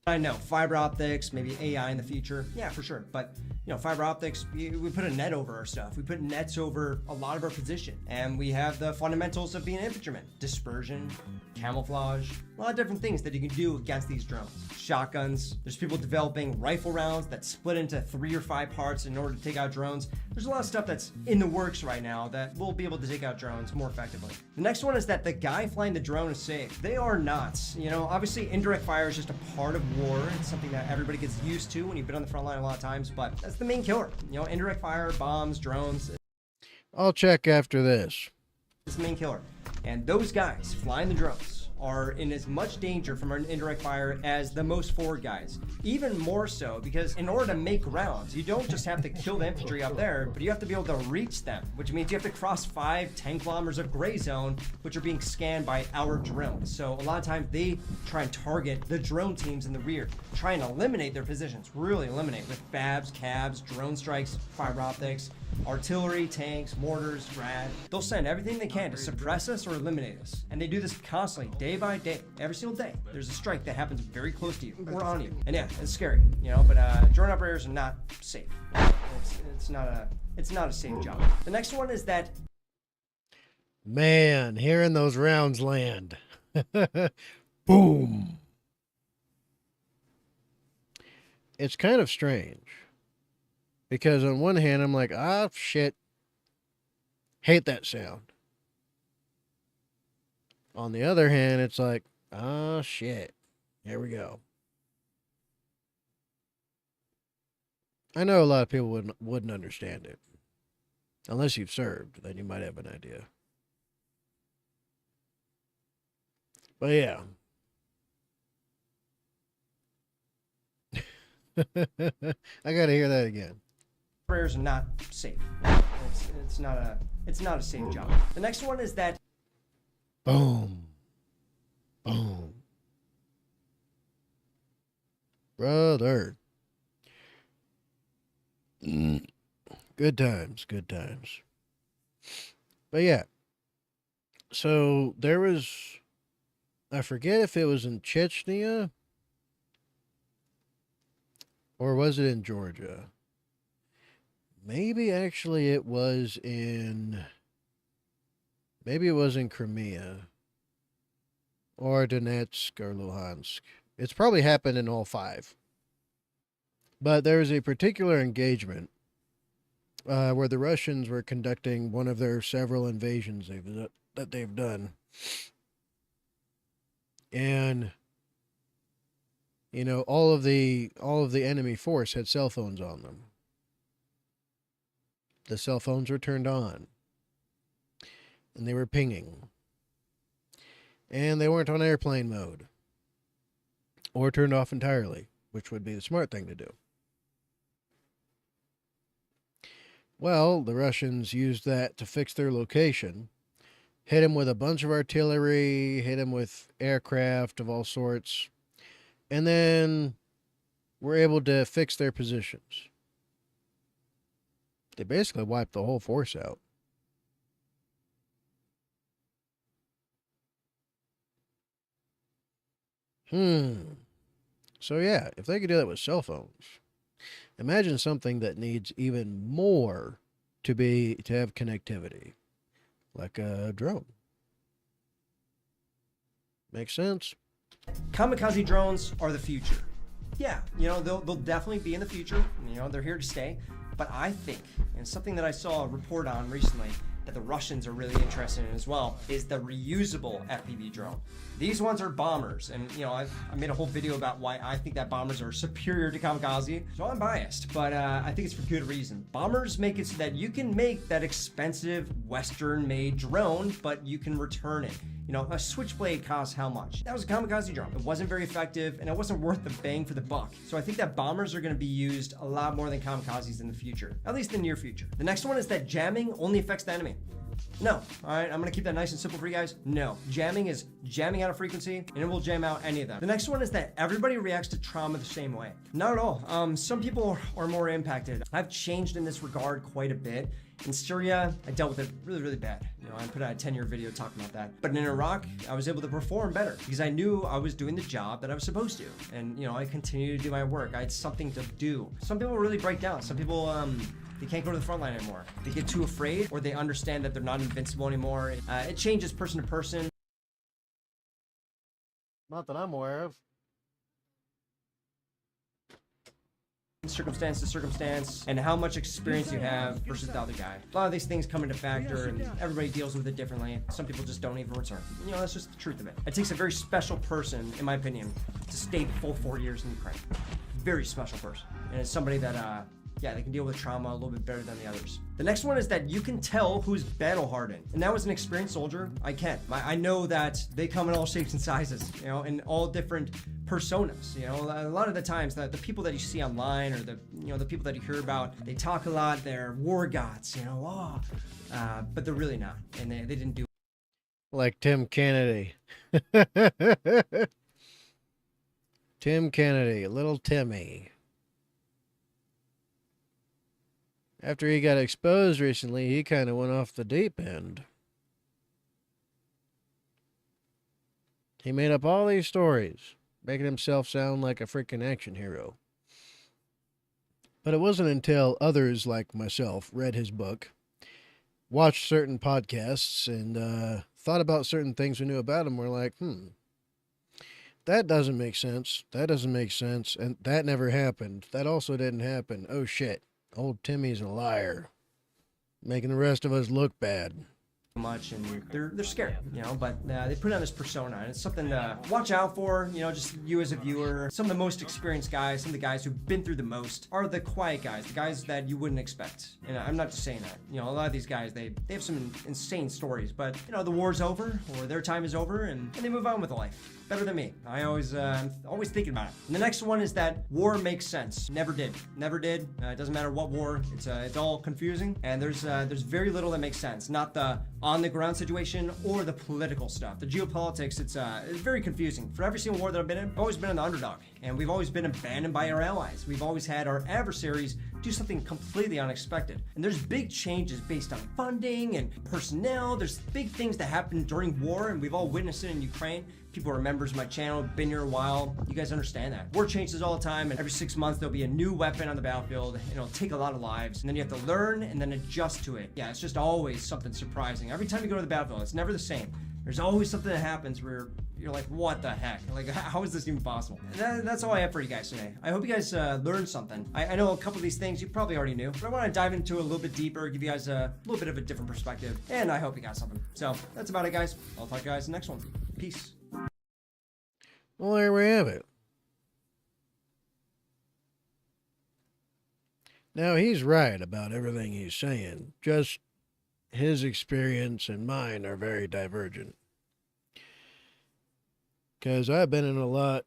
[SPEAKER 4] I know, fiber optics, maybe AI in the future. Yeah, for sure. But fiber optics, we put a net over our stuff. We put nets over a lot of our position. And we have the fundamentals of being an infantryman. Dispersion, camouflage, a lot of different things that you can do against these drones. Shotguns, there's people developing rifle rounds that split into 3 or 5 parts in order to take out drones. There's a lot of stuff that's in the works right now that will be able to take out drones more effectively. The next one is that the guy flying the drone is safe. They are not. Obviously indirect fire is just a part of war. It's something that everybody gets used to when you've been on the front line a lot of times, but that's the main killer. Indirect fire, bombs, drones.
[SPEAKER 1] I'll check after this.
[SPEAKER 4] It's the main killer. And those guys flying the drones are in as much danger from an indirect fire as the most forward guys. Even more so, because in order to make rounds, you don't just have to kill the infantry up there, but you have to be able to reach them, which means you have to cross 5-10 kilometers of gray zone, which are being scanned by our drones. So a lot of times they try and target the drone teams in the rear, try and eliminate their positions, really eliminate with FABs, cabs, drone strikes, fiber optics, artillery, tanks, mortars, rad. They'll send everything they can to suppress us or eliminate us. And they do this constantly, day by day, every single day. There's a strike that happens very close to you or on you. And yeah, it's scary, but drone operators are not safe. It's not a safe job. The next one is that,
[SPEAKER 1] Man, hearing those rounds land. Boom. It's kind of strange. Because on one hand, I'm like, ah, shit. Hate that sound. On the other hand, it's like, ah, shit. Here we go. I know a lot of people wouldn't understand it. Unless you've served, then you might have an idea. But yeah. I gotta hear that again.
[SPEAKER 4] operators are not safe. It's not a safe job. The next one is that.
[SPEAKER 1] Boom. Boom. Brother. Good times, good times. But yeah. So there was, I forget if it was in Chechnya or was it in Georgia? Maybe actually it was in, maybe it was in Crimea or Donetsk or Luhansk. It's probably happened in all five. But there was a particular engagement where the Russians were conducting one of their several invasions that they've done. And, you know, all of the enemy force had cell phones on them. The cell phones were turned on. And they were pinging. And they weren't on airplane mode. Or turned off entirely, which would be the smart thing to do. Well, the Russians used that to fix their location. Hit him with a bunch of artillery, hit him with aircraft of all sorts. And then were able to fix their positions. They basically wiped the whole force out. So yeah, if they could do that with cell phones, imagine something that needs even more to have connectivity, like a drone. Makes sense?
[SPEAKER 4] Kamikaze drones are the future. Yeah, you know, they'll definitely be in the future. You know, they're here to stay. But I think, and something that I saw a report on recently that the Russians are really interested in as well, is the reusable FPV drone. These ones are bombers, and you know, I made a whole video about why I think that bombers are superior to kamikaze. So I'm biased, but I think it's for good reason. Bombers make it so that you can make that expensive Western-made drone, but you can return it. You know, a Switchblade costs how much? That was a kamikaze drone. It wasn't very effective, and it wasn't worth the bang for the buck. So I think that bombers are going to be used a lot more than kamikazes in the future, at least in the near future. The next one is that jamming only affects the enemy. No, all right, I'm gonna keep that nice and simple for you guys. No, jamming is jamming out a frequency, and it will jam out any of them. The next one is that everybody reacts to trauma the same way. Not at all. Some people are more impacted. I've changed in this regard quite a bit, In Syria, I dealt with it really, really bad. You know, I put out a 10-year video talking about that. But in Iraq, I was able to perform better because I knew I was doing the job that I was supposed to. And, you know, I continued to do my work. I had something to do. Some people really break down. Some people, they can't go to the front line anymore. They get too afraid, or they understand that they're not invincible anymore. It changes person to person.
[SPEAKER 1] Not that I'm aware of.
[SPEAKER 4] Circumstance to circumstance, and how much experience you have versus the other guy. A lot of these things come into factor, and everybody deals with it differently. Some people just don't even return. You know, that's just the truth of it. It takes a very special person, in my opinion, to stay the full 4 years in Ukraine. Very special person. And it's somebody that, yeah, they can deal with trauma a little bit better than the others. The next one is that you can tell who's battle hardened. And that was an experienced soldier. I can. I know that they come in all shapes and sizes, you know, in all different personas. You know, a lot of the times the people that you see online, or the people that you hear about, they talk a lot, they're war gods, you know, but they're really not. And they didn't do.
[SPEAKER 1] Like Tim Kennedy. Tim Kennedy, little Timmy. After he got exposed recently, he kind of went off the deep end. He made up all these stories, making himself sound like a freaking action hero. But it wasn't until others like myself read his book, watched certain podcasts, and thought about certain things we knew about him, we're like, that doesn't make sense. That doesn't make sense. And that never happened. That also didn't happen. Oh, shit. Old Timmy's a liar, making the rest of us look bad.
[SPEAKER 4] Much, and they're scared, you know, but they put on this persona, and it's something to watch out for, you know, just you as a viewer. Some of the most experienced guys, some of the guys who've been through the most, are the quiet guys, the guys that you wouldn't expect. And I'm not just saying that, you know, a lot of these guys, they have some insane stories, but, you know, the war's over, or their time is over, and they move on with life. Better than me. I'm always thinking about it. And the next one is that war makes sense. Never did. It doesn't matter what war. It's all confusing, and there's very little that makes sense. Not the on the ground situation or the political stuff. The geopolitics, it's very confusing. For every single war that I've been in, I've always been an underdog, and we've always been abandoned by our allies. We've always had our adversaries do something completely unexpected. And there's big changes based on funding and personnel. There's big things that happen during war, and we've all witnessed it in Ukraine. People who are members of my channel, been here a while. You guys understand that. War changes all the time, and every 6 months there'll be a new weapon on the battlefield, and it'll take a lot of lives, and then you have to learn and then adjust to it. Yeah, it's just always something surprising. Every time you go to the battlefield, it's never the same. There's always something that happens where you're like, what the heck? Like, how is this even possible? That's all I have for you guys today. I hope you guys learned something. I know a couple of these things you probably already knew, but I want to dive into it a little bit deeper, give you guys a little bit of a different perspective, and I hope you got something. So that's about it, guys. I'll talk to you guys in the next one. Peace.
[SPEAKER 1] Well, there we have it. Now, he's right about everything he's saying. Just his experience and mine are very divergent. Because I've been in a lot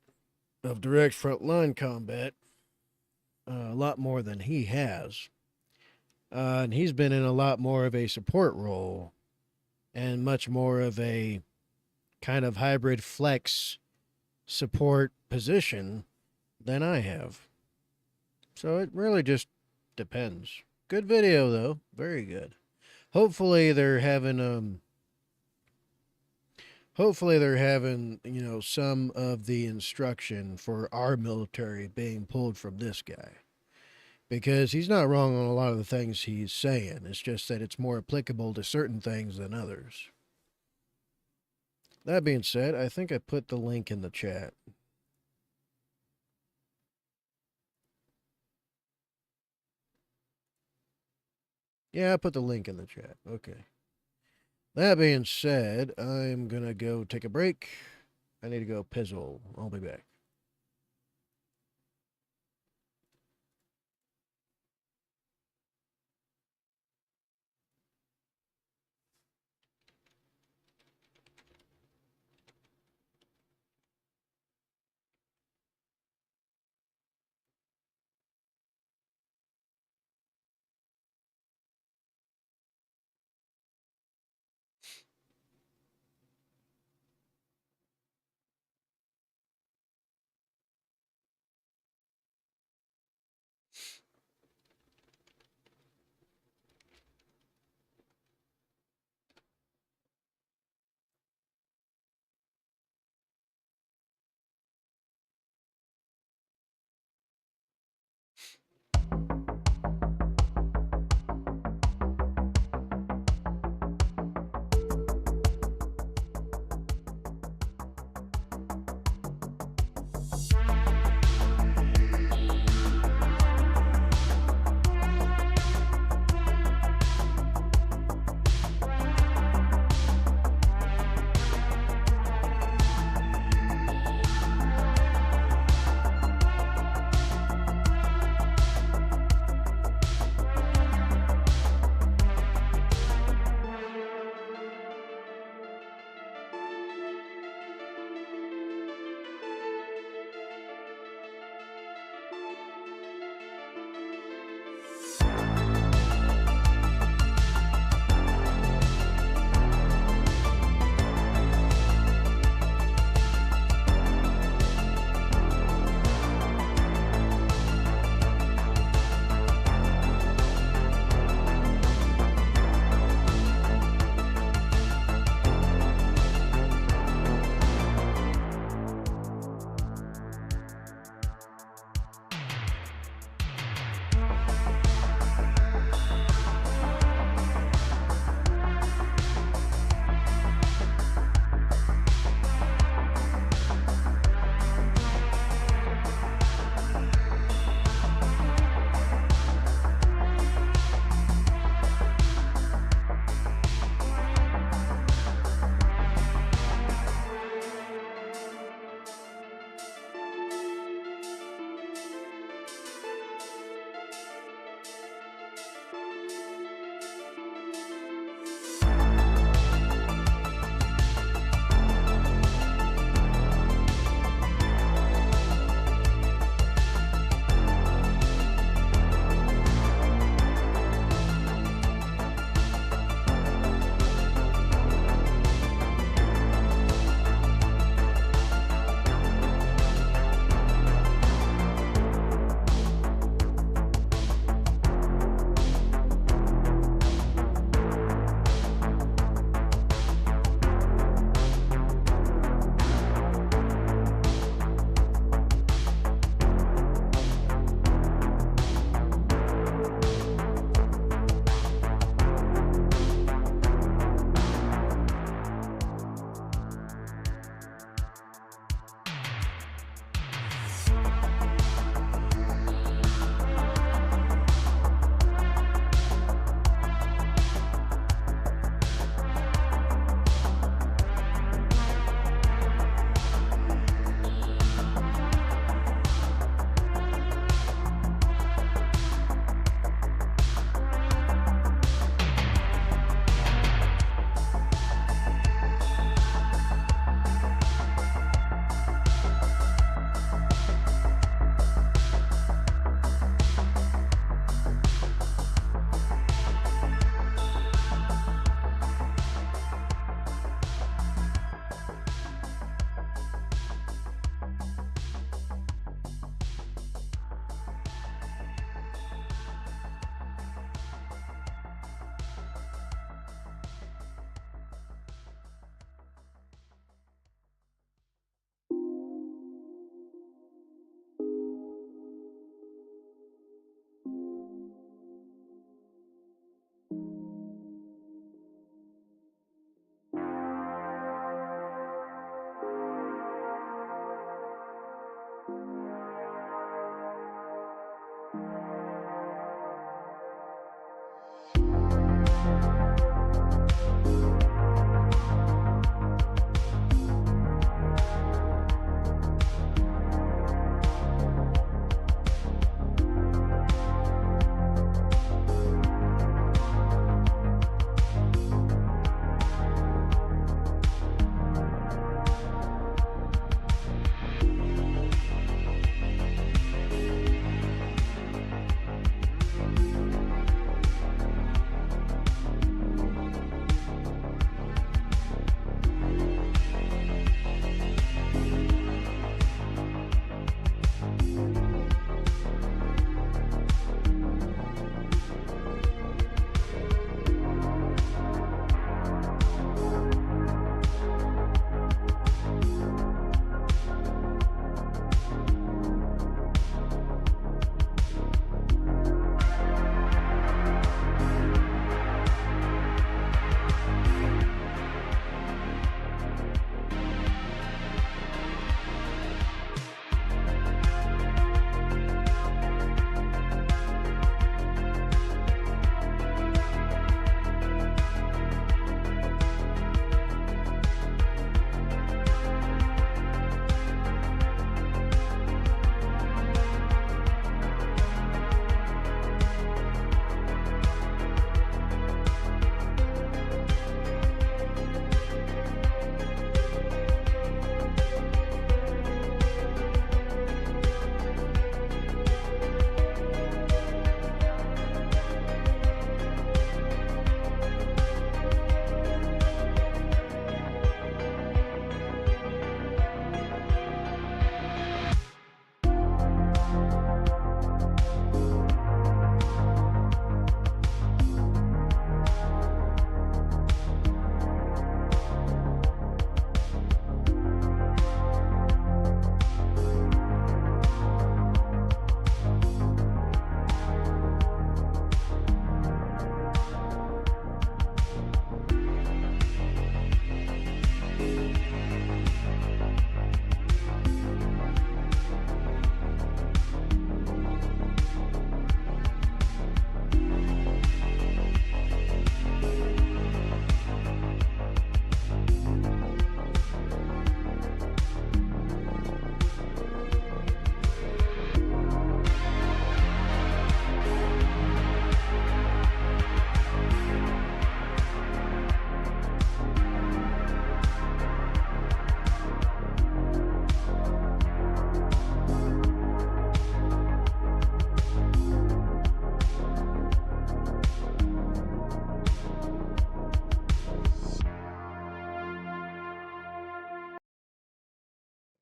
[SPEAKER 1] of direct frontline combat, a lot more than he has. And he's been in a lot more of a support role and much more of a kind of hybrid flex support position than I have. So it really just depends. Good video though, very good. Hopefully they're having you know, some of the instruction for our military being pulled from this guy. Because he's not wrong on a lot of the things he's saying. It's just that it's more applicable to certain things than others. That being said, I think I put the link in the chat. Yeah, I put the link in the chat. Okay. That being said, I'm going to go take a break. I need to go pizzle. I'll be back.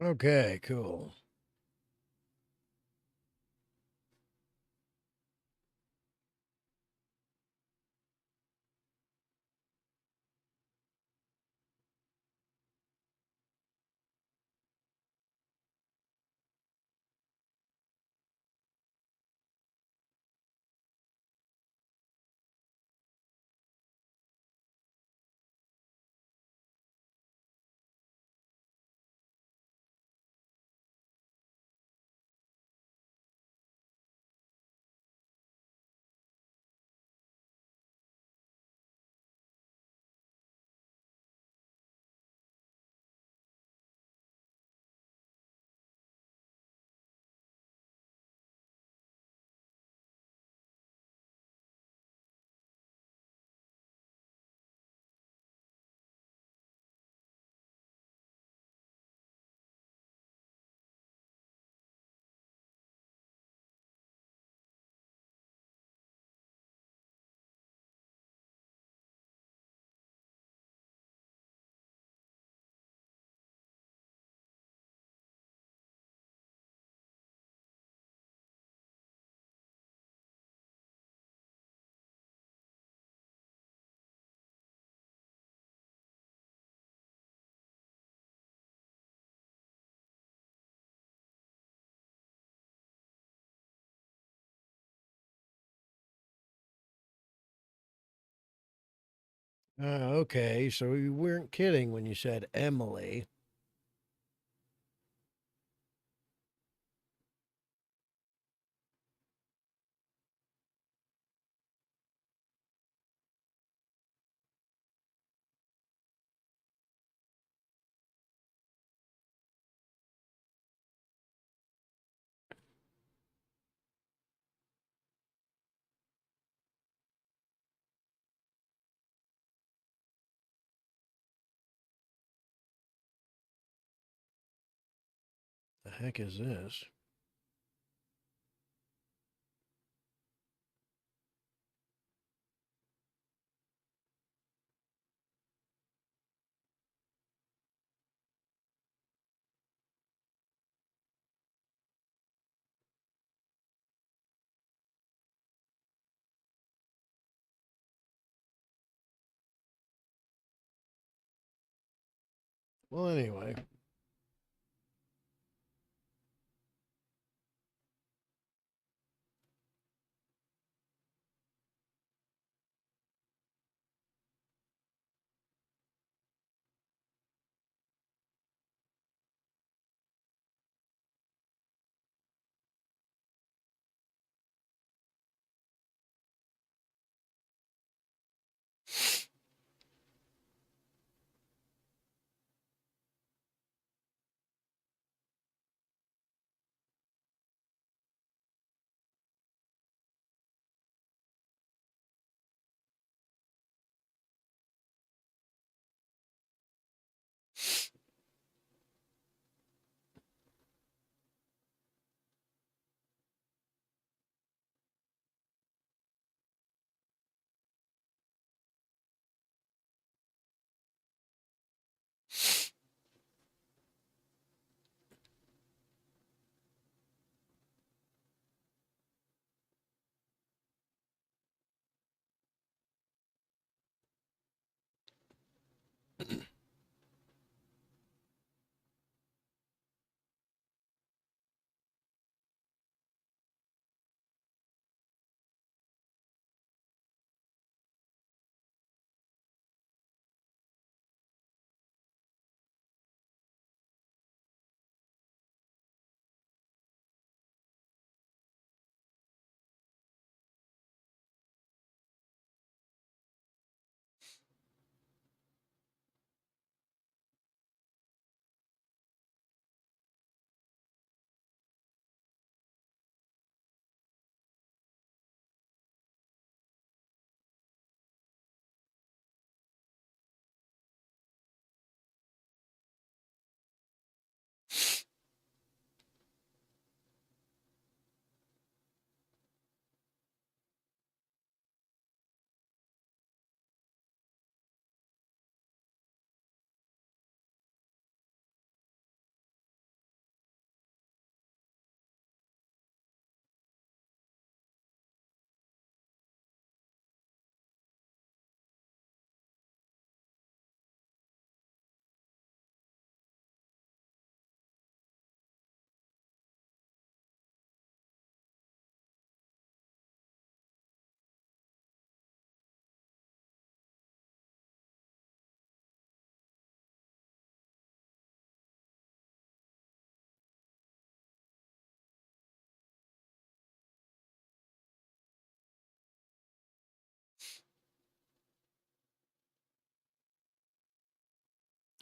[SPEAKER 1] Okay, cool. Okay, so you weren't kidding when you said Emily. The heck is this? Well, anyway.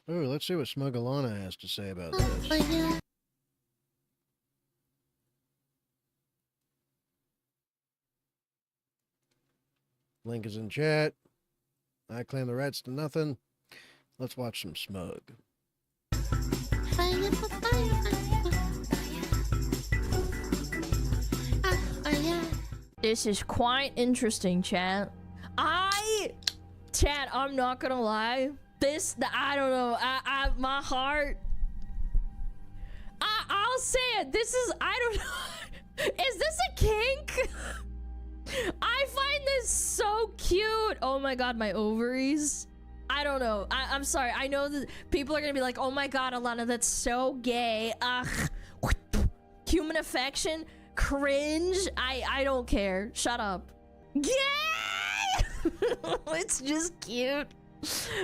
[SPEAKER 1] Ooh, let's see what Smugalana has to say about this. Link is in chat. I claim the rights to nothing. Let's watch some Smug.
[SPEAKER 5] This is quite interesting, chat. Chat, I'm not gonna lie. I don't know. My heart. I'll say it. This is, I don't know. Is this a kink? I find this so cute. Oh my god, my ovaries. I don't know. I'm sorry. I know that people are gonna be like, oh my god, Alana, that's so gay. Ugh. Human affection. Cringe. I don't care. Shut up. Gay! It's just cute.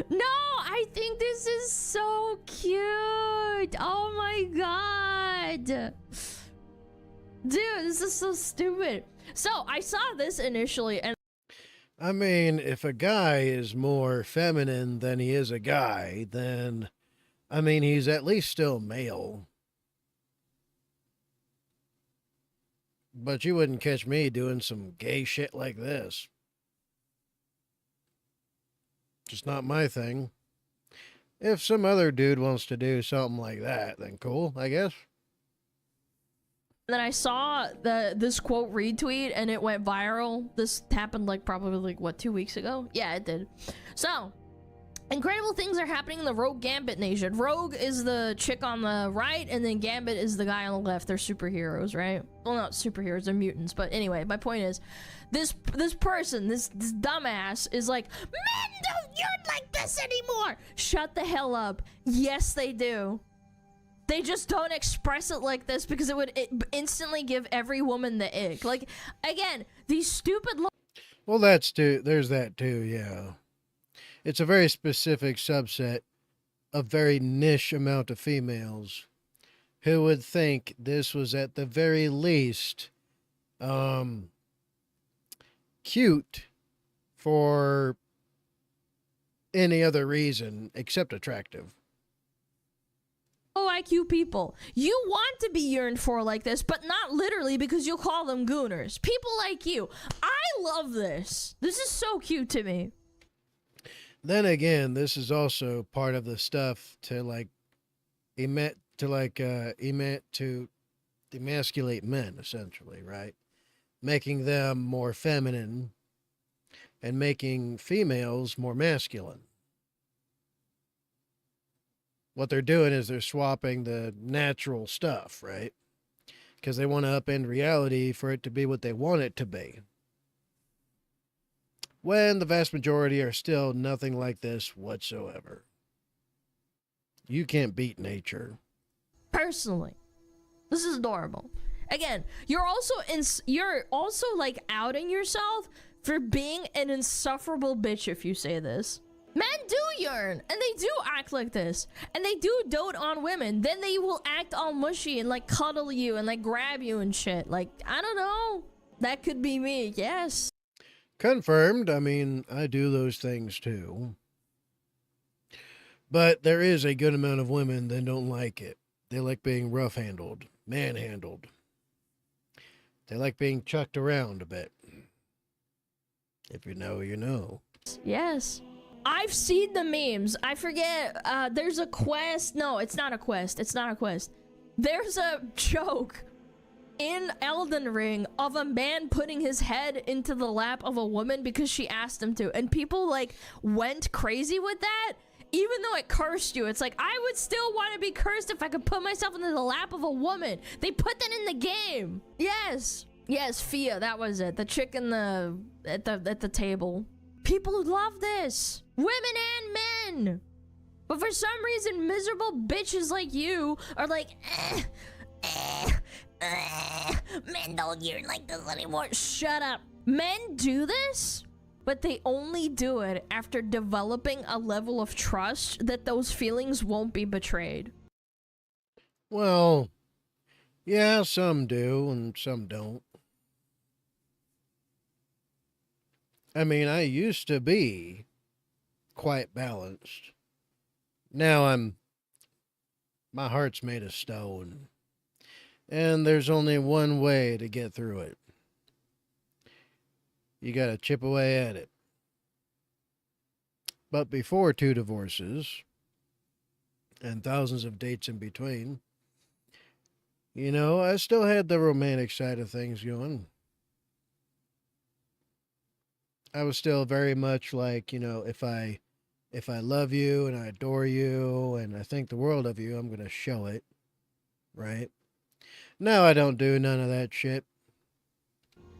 [SPEAKER 5] No, I think this is so cute. Oh my god. Dude, this is so stupid. So, I saw this initially and
[SPEAKER 1] I mean, if a guy is more feminine than he is a guy, then, I mean, he's at least still male. But you wouldn't catch me doing some gay shit like this. Just not my thing. If some other dude wants to do something like that, then cool, I guess.
[SPEAKER 5] then I saw this quote retweet and it went viral. This happened like probably like what, 2 weeks ago? Yeah, it did. So, incredible things are happening in the Rogue Gambit nation. Rogue is the chick on the right, and then Gambit is the guy on the left. They're superheroes, right? Well, not superheroes, they're mutants. But anyway, my point is, this person, this dumbass is like, men don't yearn like this anymore. Shut the hell up. Yes, they do. They just don't express it like this because it would instantly give every woman the ick. Like, again, these stupid.
[SPEAKER 1] Well, that's too. There's that too. Yeah. It's a very specific subset, a very niche amount of females who would think this was at the very least cute for any other reason except attractive.
[SPEAKER 5] Low IQ people. You want to be yearned for like this, but not literally because you'll call them gooners. People like you. I love this. This is so cute to me.
[SPEAKER 1] Then again, this is also part of the stuff to like to emasculate men, essentially, right? Making them more feminine and making females more masculine. What they're doing is they're swapping the natural stuff, right? Because they want to upend reality for it to be what they want it to be. When the vast majority are still nothing like this whatsoever. You can't beat nature.
[SPEAKER 5] Personally, this is adorable. Again, you're also like outing yourself for being an insufferable bitch if you say this. Men do yearn, and they do act like this, and they do dote on women. Then they will act all mushy and like cuddle you and like grab you and shit. Like, I don't know. That could be me, yes.
[SPEAKER 1] Confirmed. I mean, I do those things too. But there is a good amount of women that don't like it. They like being rough-handled, manhandled. They like being chucked around a bit. If you know, you know.
[SPEAKER 5] Yes. I've seen the memes. I forget, there's a quest. No, it's not a quest. It's not a quest. There's a joke in Elden Ring of a man putting his head into the lap of a woman because she asked him to. And people, like, went crazy with that. Even though it cursed you. It's like, I would still want to be cursed if I could put myself into the lap of a woman. They put that in the game. Yes. Yes, Fia, that was it. The chick in at the table. People love this. Women and men. But for some reason, miserable bitches like you are like, men don't yearn like this anymore. Shut up. Men do this, but they only do it after developing a level of trust that those feelings won't be betrayed.
[SPEAKER 1] Well, yeah, some do and some don't. I mean, I used to be quite balanced. Now my heart's made of stone, and there's only one way to get through it. You gotta chip away at it. But before 2 divorces, and thousands of dates in between, I still had the romantic side of things going. I was still very much like, if I love you and I adore you and I think the world of you, I'm going to show it, right? Now I don't do none of that shit.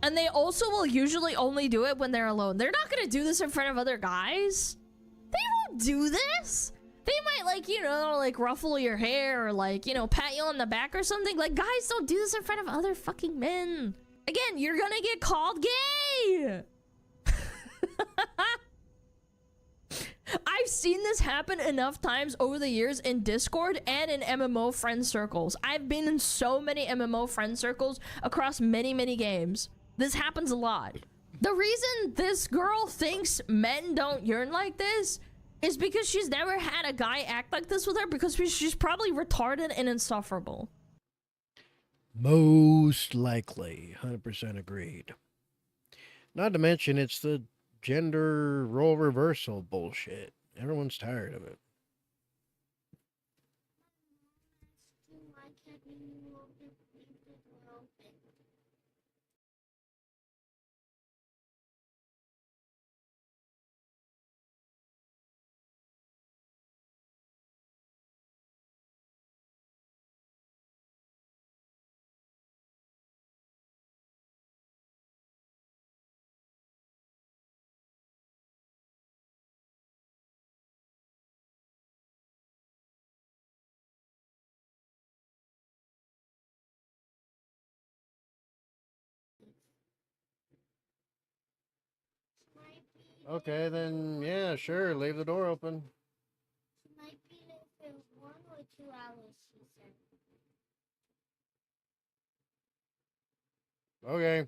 [SPEAKER 5] And they also will usually only do it when they're alone. They're not gonna do this in front of other guys. They won't do this. They might, like, ruffle your hair or, pat you on the back or something. Like, guys don't do this in front of other fucking men. Again, you're gonna get called gay. I've seen this happen enough times over the years in Discord and in MMO friend circles. I've been in so many MMO friend circles across many, many games. This happens a lot. The reason this girl thinks men don't yearn like this is because she's never had a guy act like this with her, because she's probably retarded and insufferable.
[SPEAKER 1] Most likely. 100% agreed. Not to mention, it's the gender role reversal bullshit. Everyone's tired of it. Okay, then, yeah, sure, leave the door open.
[SPEAKER 6] Might be if it was 1 or 2 hours, she said.
[SPEAKER 1] Okay.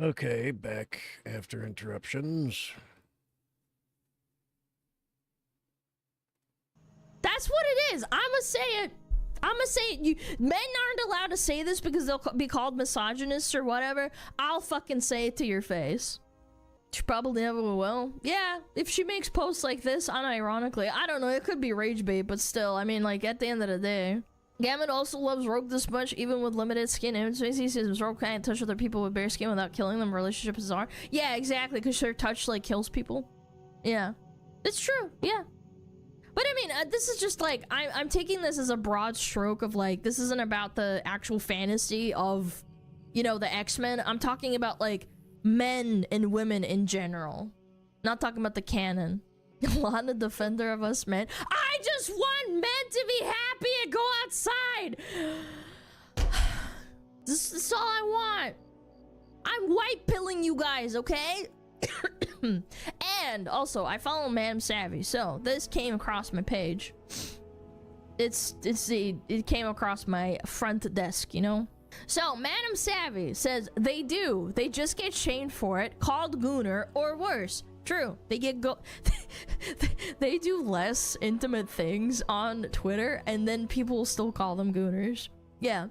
[SPEAKER 1] Okay, back after interruptions.
[SPEAKER 5] That's what it is. I'ma say it. I'ma say it. You men aren't allowed to say this because they'll be called misogynists or whatever. I'll fucking say it to your face. She probably never will. Yeah, if she makes posts like this, unironically, I don't know. It could be rage bait, but still, I mean, like at the end of the day. Gamut also loves Rogue this much, even with limited skin image space. He says Rogue can't touch other people with bare skin without killing them. Relationship is bizarre. Yeah, exactly, because her touch like kills people. Yeah, it's true. Yeah, but I mean, this is just like I'm taking this as a broad stroke of like this isn't about the actual fantasy of, you know, the X-Men. I'm talking about like men and women in general. Not talking about the canon. Lana, defender of us men. I just want men to be happy and go outside. This is all I want. I'm white pilling you guys, okay? And also, I follow Madam Savvy, so this came across my page. It came across my front desk, you know? So, Madam Savvy says they just get shamed for it, called gooner, or worse. True, they get they do less intimate things on Twitter, and then people still call them gooners. Yeah.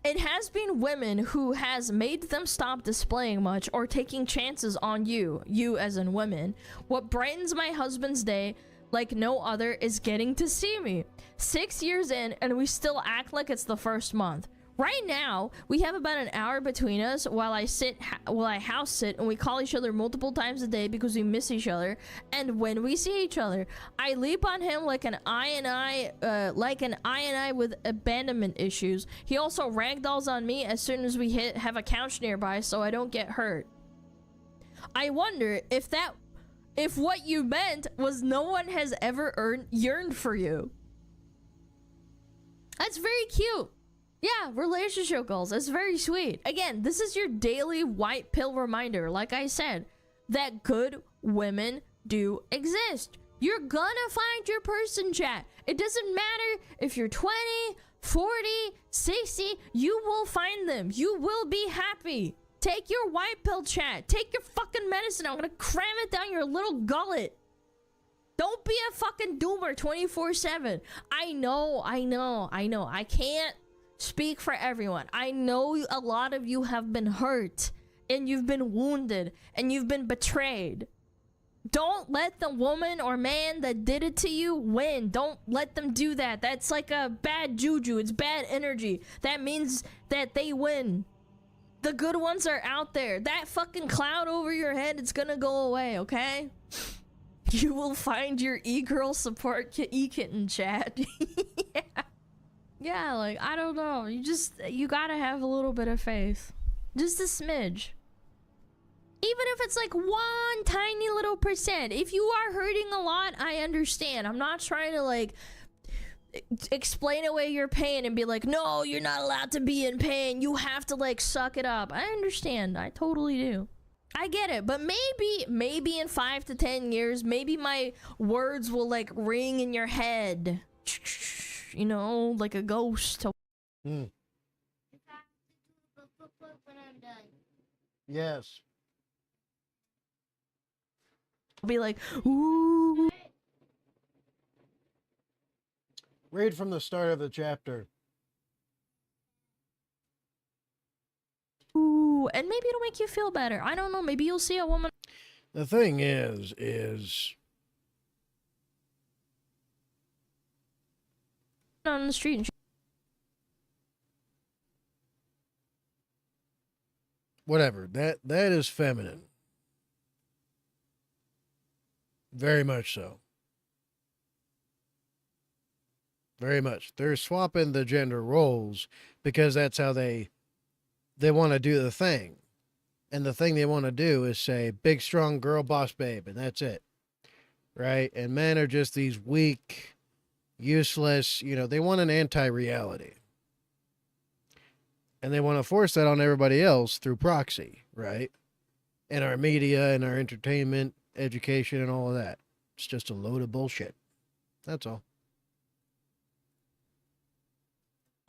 [SPEAKER 5] It has been women who has made them stop displaying much or taking chances on you as in women. What brightens my husband's day like no other is getting to see me. 6 years in, and we still act like it's the first month. Right now, we have about an hour between us while I house sit, and we call each other multiple times a day because we miss each other. And when we see each other, I leap on him like an I with abandonment issues. He also ragdolls on me as soon as we have a couch nearby, so I don't get hurt. I wonder if what you meant was no one has ever yearned for you. That's very cute. Yeah, relationship goals. That's very sweet. Again, this is your daily white pill reminder, like I said, that good women do exist. You're gonna find your person, chat. It doesn't matter if you're 20, 40, 60, you will find them. You will be happy. Take your white pill, chat. Take your fucking medicine. I'm gonna cram it down your little gullet. Don't be a fucking doomer 24/7. I know. I can't speak for everyone. I know a lot of you have been hurt and you've been wounded and you've been betrayed. Don't let the woman or man that did it to you win. Don't let them do that. That's like a bad juju. It's bad energy. That means that they win. The good ones are out there. That fucking cloud over your head, it's gonna go away, okay? You will find your e-girl support e-kitten, chat. Yeah. Yeah, like, I don't know. You gotta have a little bit of faith. Just a smidge. Even if it's like 1 tiny little percent. If you are hurting a lot, I understand. I'm not trying to, like, explain away your pain and be like, no, you're not allowed to be in pain. You have to, like, suck it up. I understand. I totally do. I get it. But maybe in 5 to 10 years, maybe my words will, like, ring in your head. You know, like a ghost.
[SPEAKER 1] Hmm.
[SPEAKER 6] If I have to do when I'm done.
[SPEAKER 1] Yes.
[SPEAKER 5] I'll be like, ooh.
[SPEAKER 1] Read from the start of the chapter.
[SPEAKER 5] Ooh, and maybe it'll make you feel better. I don't know. Maybe you'll see a woman.
[SPEAKER 1] The thing is
[SPEAKER 5] on the street and
[SPEAKER 1] whatever. That is feminine. Very much so. Very much. They're swapping the gender roles because that's how they want to do the thing. And the thing they want to do is say, big, strong girl boss babe, and that's it. Right? And men are just these weak, useless, you know, they want an anti-reality. And they want to force that on everybody else through proxy, right? And our media and our entertainment, education, and all of that. It's just a load of bullshit. That's all.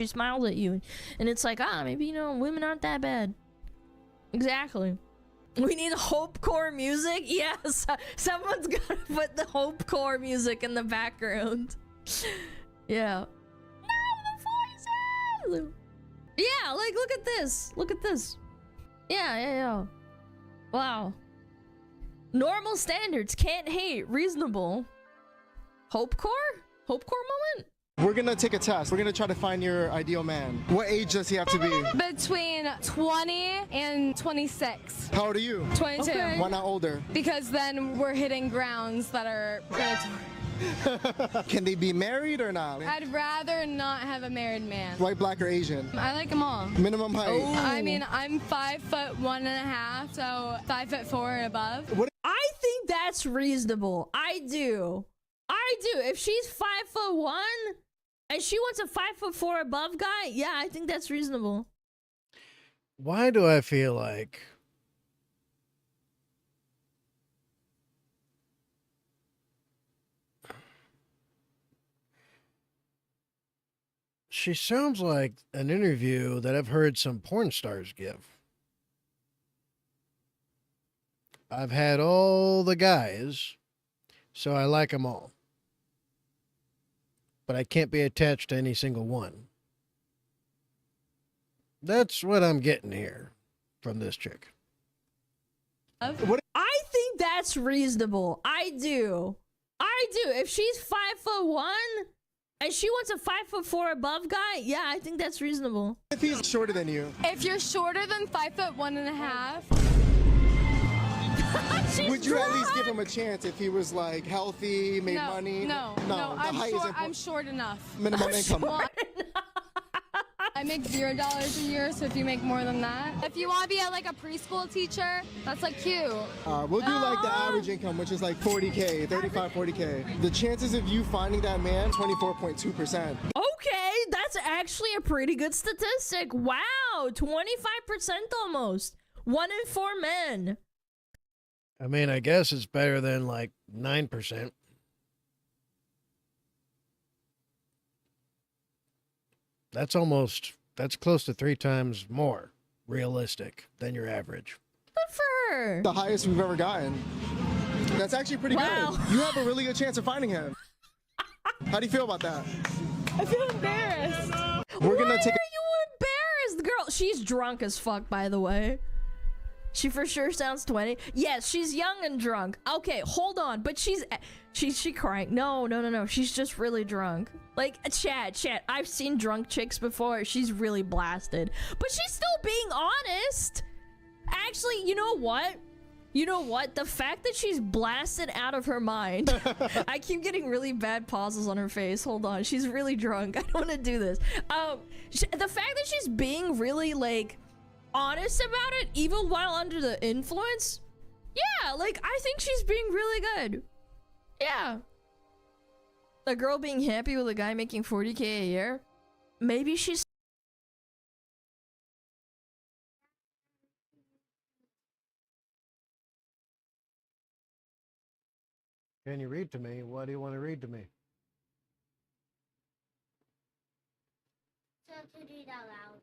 [SPEAKER 5] she smiles at you, and it's like, maybe, you know, women aren't that bad. Exactly. We need hopecore music? Yes. Someone's gotta put the hopecore music in the background. Yeah. No, the voices! Yeah, like, look at this. Look at this. Yeah. Wow. Normal standards, can't hate, reasonable. Hopecore? Hopecore moment?
[SPEAKER 7] We're gonna take a test. We're gonna try to find your ideal man. What age does he have to be?
[SPEAKER 8] Between 20 and 26.
[SPEAKER 7] How old are you?
[SPEAKER 8] 22.
[SPEAKER 5] Okay.
[SPEAKER 7] Why not older?
[SPEAKER 8] Because then we're hitting grounds that are predatory.
[SPEAKER 7] Can they be married or not?
[SPEAKER 8] I'd rather not have a married man.
[SPEAKER 7] White, black, or Asian?
[SPEAKER 8] I like them all.
[SPEAKER 7] Minimum height.
[SPEAKER 5] Oh.
[SPEAKER 8] I mean, I'm 5'1.5", so 5'4" and above.
[SPEAKER 5] I think that's reasonable. I do. If she's 5'1" and she wants a 5'4" above guy, yeah, I think that's reasonable.
[SPEAKER 1] Why do I feel like she sounds like an interview that I've heard some porn stars give? I've had all the guys, so I like them all. But I can't be attached to any single one. That's what I'm getting here from this chick.
[SPEAKER 5] I think that's reasonable. I do. If she's 5'1" and she wants a 5'4" above guy, yeah, I think that's reasonable.
[SPEAKER 7] If he's shorter than you?
[SPEAKER 8] If you're shorter than 5'1.5",
[SPEAKER 7] Would you at least give him a chance if he was like healthy, made money?
[SPEAKER 8] No,
[SPEAKER 7] the height is important.
[SPEAKER 8] I'm short enough.
[SPEAKER 7] Minimum income.
[SPEAKER 8] Well, I make $0 a year, so if you make more than that. If you want to be like a preschool teacher, that's like cute.
[SPEAKER 7] We'll do like the average income, which is like 40K, 35, 40K. The chances of you finding that man, 24.2%.
[SPEAKER 5] Okay, that's actually a pretty good statistic. Wow, 25% almost. 1 in 4 men.
[SPEAKER 1] I mean, I guess it's better than like 9%. That's close to 3 times more realistic than your average.
[SPEAKER 5] Good for her.
[SPEAKER 7] The highest we've ever gotten. That's actually pretty
[SPEAKER 5] Wow.
[SPEAKER 7] good. You have a really good chance of finding him. How do you feel about that?
[SPEAKER 8] I feel embarrassed.
[SPEAKER 7] We're
[SPEAKER 5] Why
[SPEAKER 7] gonna take
[SPEAKER 5] are you embarrassed? Girl, she's drunk as fuck, by the way. She for sure sounds 20. Yes, she's young and drunk. Okay, hold on. But she's crying. No. She's just really drunk. Like, chat. I've seen drunk chicks before. She's really blasted. But she's still being honest. Actually, you know what? The fact that she's blasted out of her mind. I keep getting really bad pauses on her face. Hold on. She's really drunk. I don't want to do this. The fact that she's being really, like, honest about it, even while under the influence, yeah, like, I think she's being really good. Yeah. A girl being happy with a guy making 40K a year, maybe she's...
[SPEAKER 1] Can you read to me? What do you want to read to me?
[SPEAKER 6] So to read out loud.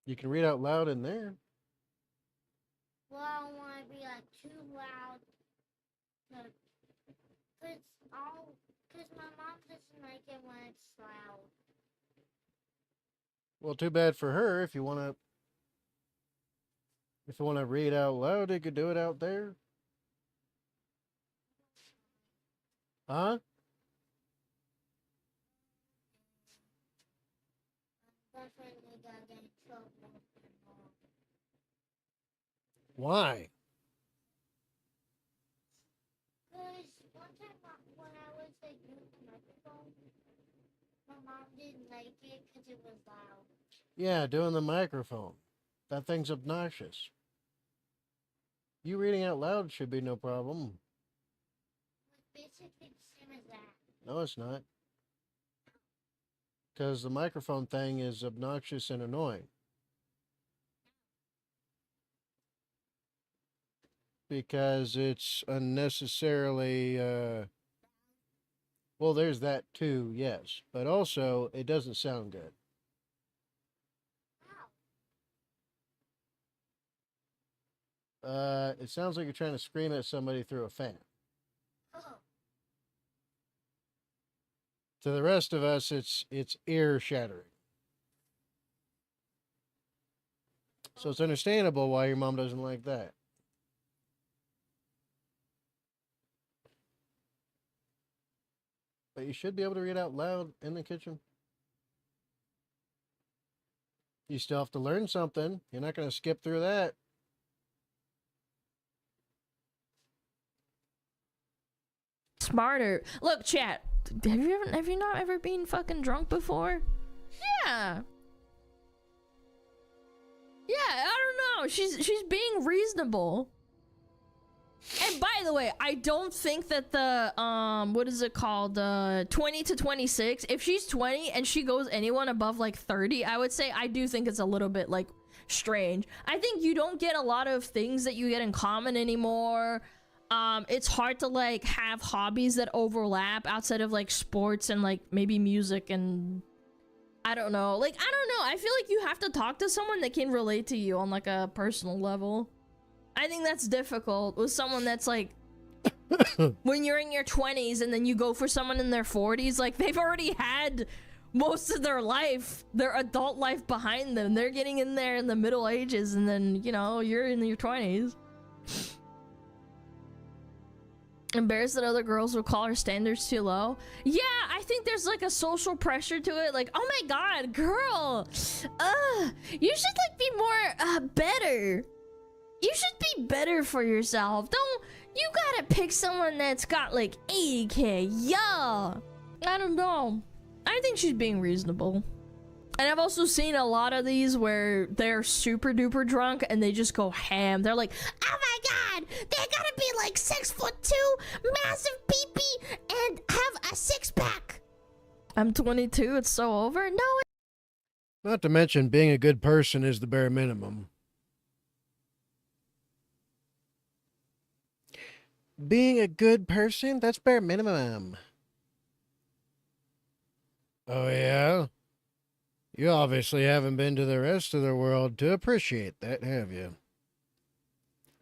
[SPEAKER 1] You can read out loud in there.
[SPEAKER 6] Well, I don't want to be like too loud. Cause my mom doesn't like it when it's loud.
[SPEAKER 1] Well, too bad for her. If you want to read out loud, you could do it out there. Huh?
[SPEAKER 6] Definitely gonna get in trouble.
[SPEAKER 1] Why?
[SPEAKER 6] Cause one time when I was like doing the microphone, my mom didn't like it because it was loud.
[SPEAKER 1] Yeah, doing the microphone. That thing's obnoxious. You reading out loud should be no problem.
[SPEAKER 6] It's basically the same as that.
[SPEAKER 1] No, it's not. Because the microphone thing is obnoxious and annoying. Because it's unnecessarily, well, there's that too, yes. But also, it doesn't sound good. It sounds like you're trying to scream at somebody through a fan.
[SPEAKER 6] Oh.
[SPEAKER 1] To the rest of us, it's ear shattering. So it's understandable why your mom doesn't like that. But you should be able to read out loud in the kitchen. You still have to learn something. You're not going to skip through that.
[SPEAKER 5] Smarter. Look, chat. Have you not ever been fucking drunk before? Yeah. Yeah, I don't know. She's being reasonable. And by the way, I don't think that the what is it called? 20 to 26. If she's 20 and she goes anyone above like 30, I would say I do think it's a little bit like strange. I think you don't get a lot of things that you get in common anymore. It's hard to like have hobbies that overlap outside of like sports and like maybe music and I don't know. Like, I don't know. I feel like you have to talk to someone that can relate to you on like a personal level. I think that's difficult with someone that's like when you're in your 20s and then you go for someone in their 40s, like they've already had most of their life, their adult life behind them. They're getting in there in the middle ages and then, you know, you're in your 20s. Embarrassed that other girls will call her standards too low. Yeah, I think there's like a social pressure to it. Like, oh my god, girl, you should like be more better. You should be better for yourself. You gotta pick someone that's got like 80k. Yeah, I don't know. I think she's being reasonable. And I've also seen a lot of these where they're super duper drunk and they just go ham. They're like, oh my god, they gotta be like 6'2", massive pee-pee, and have a six-pack. I'm 22, it's so over? No.
[SPEAKER 1] Not to mention, being a good person is the bare minimum. Being a good person? That's bare minimum. Oh, yeah? You obviously haven't been to the rest of the world to appreciate that, have you?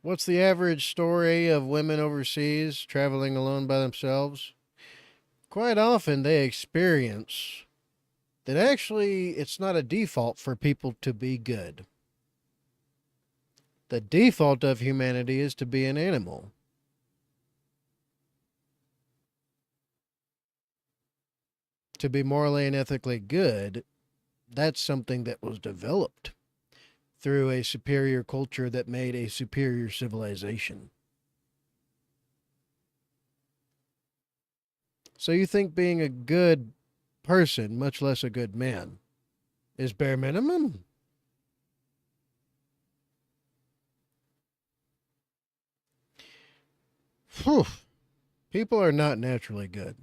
[SPEAKER 1] What's the average story of women overseas traveling alone by themselves? Quite often they experience that actually it's not a default for people to be good. The default of humanity is to be an animal. To be morally and ethically good, that's something that was developed through a superior culture that made a superior civilization. So you think being a good person, much less a good man, is bare minimum? Whew. People are not naturally good.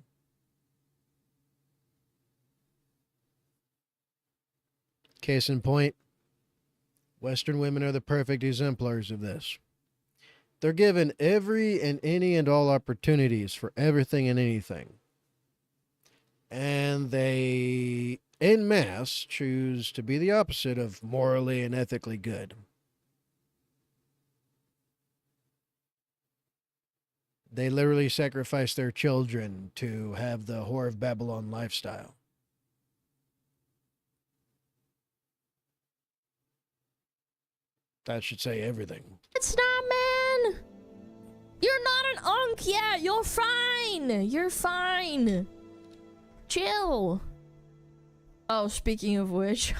[SPEAKER 1] Case in point, Western women are the perfect exemplars of this. They're given every and any and all opportunities for everything and anything. And they, en masse, choose to be the opposite of morally and ethically good. They literally sacrifice their children to have the Whore of Babylon lifestyle. That should say everything.
[SPEAKER 5] It's not, man. You're not an unk yet. You're fine. You're fine. Chill. Oh, speaking of which.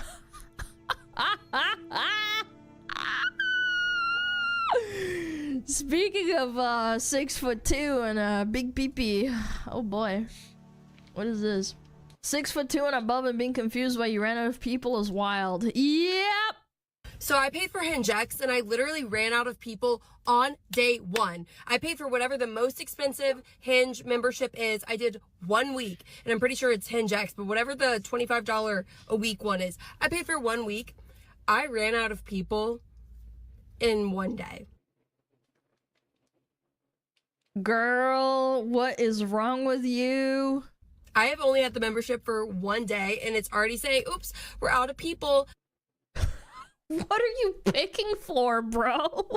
[SPEAKER 5] Speaking of 6'2" and a big peepee. Oh boy. What is this? 6'2" and above and being confused why you ran out of people is wild. Yep.
[SPEAKER 9] So I paid for Hinge X and I literally ran out of people on day one. I paid for whatever the most expensive Hinge membership is. I did 1 week and I'm pretty sure it's Hinge X, but whatever the $25 a week one is, I paid for 1 week. I ran out of people in 1 day.
[SPEAKER 5] Girl, what is wrong with you?
[SPEAKER 9] I have only had the membership for 1 day and it's already saying, oops, we're out of people.
[SPEAKER 5] What are you picking for, bro?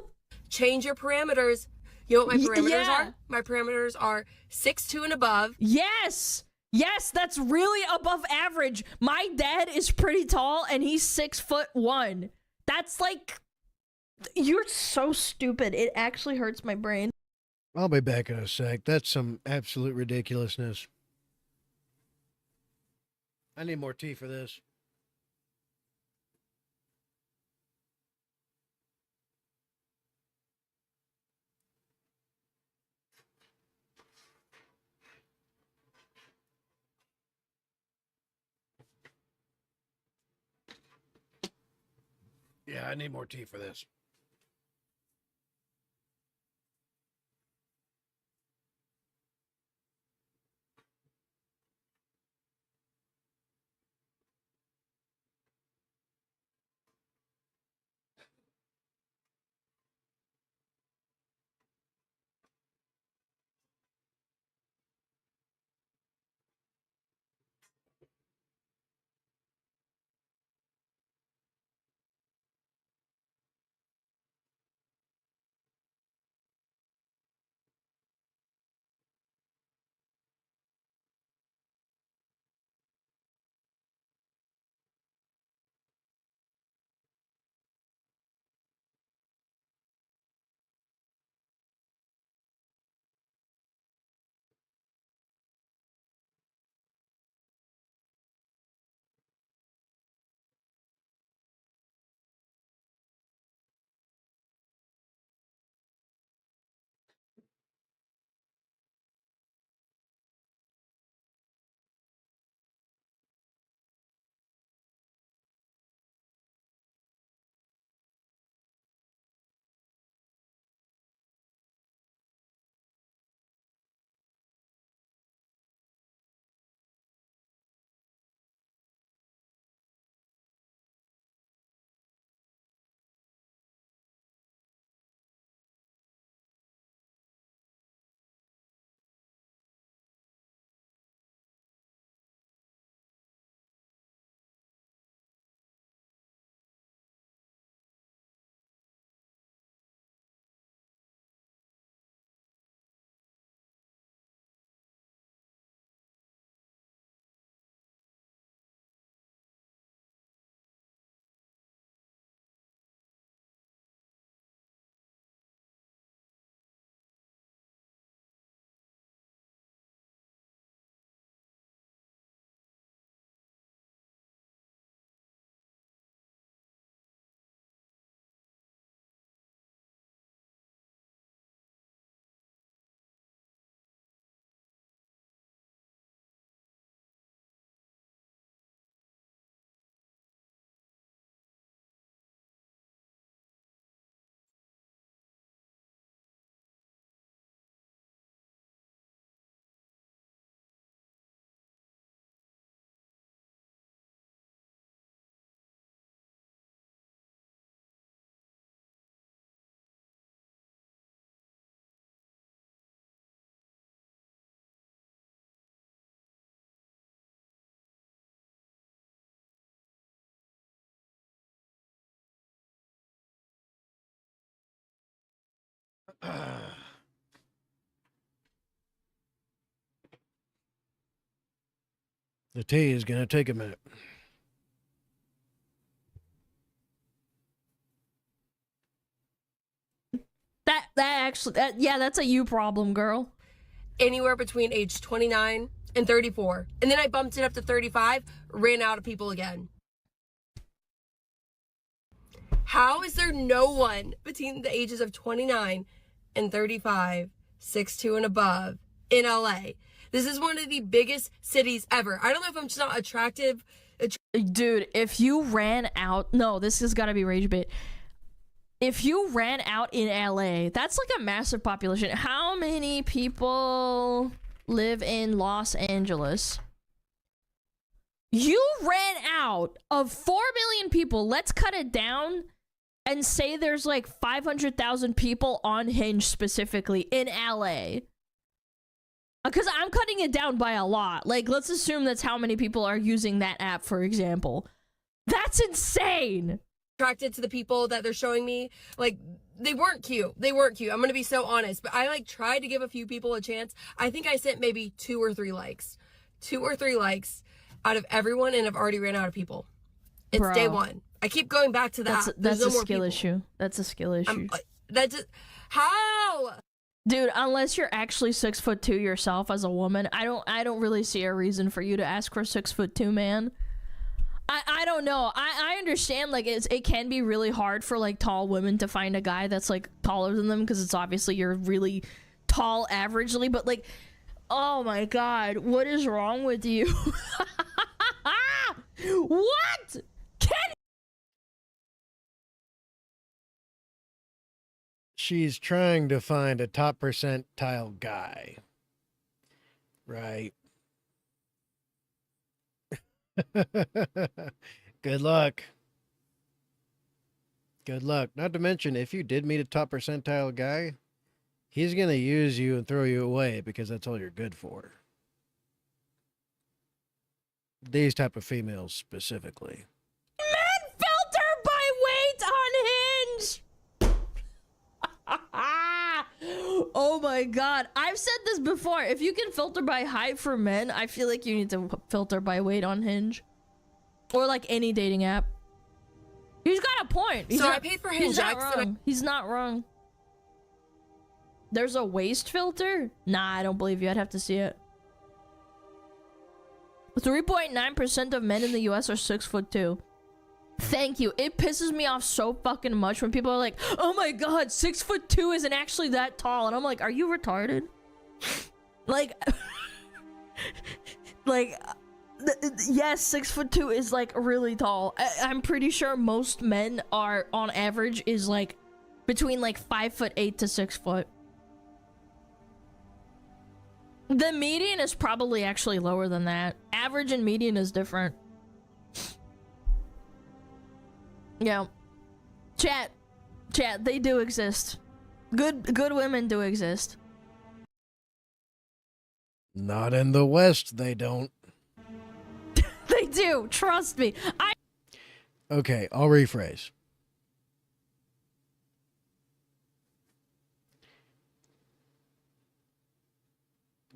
[SPEAKER 9] change your parameters. You know what my parameters
[SPEAKER 5] yeah.
[SPEAKER 9] are? My parameters are 6'2" and above.
[SPEAKER 5] Yes! Yes, that's really above average. My dad is pretty tall and he's 6'1". That's like... You're so stupid. It actually hurts my brain.
[SPEAKER 1] I'll be back in a sec. That's some absolute ridiculousness. I need more tea for this. Yeah, I need more tea for this. The tea is going to take a minute.
[SPEAKER 5] Yeah, that's a you problem, girl.
[SPEAKER 9] Anywhere between age 29 and 34. And then I bumped it up to 35, ran out of people again. How is there no one between the ages of 29 and 35, 6'2" and above in LA? This is one of the biggest cities ever. I don't know if I'm just not attractive.
[SPEAKER 5] Dude, if you ran out... No, this has got to be rage bait. If you ran out in LA, that's like a massive population. How many people live in Los Angeles? You ran out of 4 million people. Let's cut it down and say there's like 500,000 people on Hinge specifically in LA. Because I'm cutting it down by a lot. Like, let's assume that's how many people are using that app, for example. That's insane.
[SPEAKER 9] attracted to the people that they're showing me. Like, they weren't cute. They weren't cute. I'm going to be so honest. But I, like, tried to give a few people a chance. I think I sent maybe 2 or 3 likes. 2 or 3 likes out of everyone, and I've already ran out of people. It's
[SPEAKER 5] Bro.
[SPEAKER 9] day 1. I keep going back to that.
[SPEAKER 5] That's a skill issue. That's a skill issue.
[SPEAKER 9] How?
[SPEAKER 5] Dude, unless you're actually 6'2" yourself as a woman, I don't really see a reason for you to ask for a 6'2" man. I don't know. I understand, like, it can be really hard for, like, tall women to find a guy that's, like, taller than them, because it's obviously you're really tall averagely, but, like, oh my god, what is wrong with you? What?
[SPEAKER 1] She's trying to find a top percentile guy. Right. Good luck. Good luck. Not to mention, if you did meet a top percentile guy, he's going to use you and throw you away because that's all you're good for. These type of females specifically.
[SPEAKER 5] Men filter by weight on Hinge! Oh my god. I've said this before. If you can filter by height for men, I feel like you need to filter by weight on Hinge. Or like any dating app. He's got a point.
[SPEAKER 9] I paid for Hinge.
[SPEAKER 5] He's not wrong. There's a waist filter? Nah, I don't believe you. I'd have to see it. 3.9% of men in the US are 6'2". Thank you. It pisses me off so fucking much when people are like, oh my god, 6'2" isn't actually that tall. And I'm like, are you retarded? Like, yes, 6'2" is like really tall. I'm pretty sure most men are, on average, is like between like 5'8" to 6 foot. The median is probably actually lower than that. Average and median is different. Yeah. Chat, they do exist. Good women do exist.
[SPEAKER 1] Not in the West, they don't.
[SPEAKER 5] They do, trust me.
[SPEAKER 1] Okay, I'll rephrase.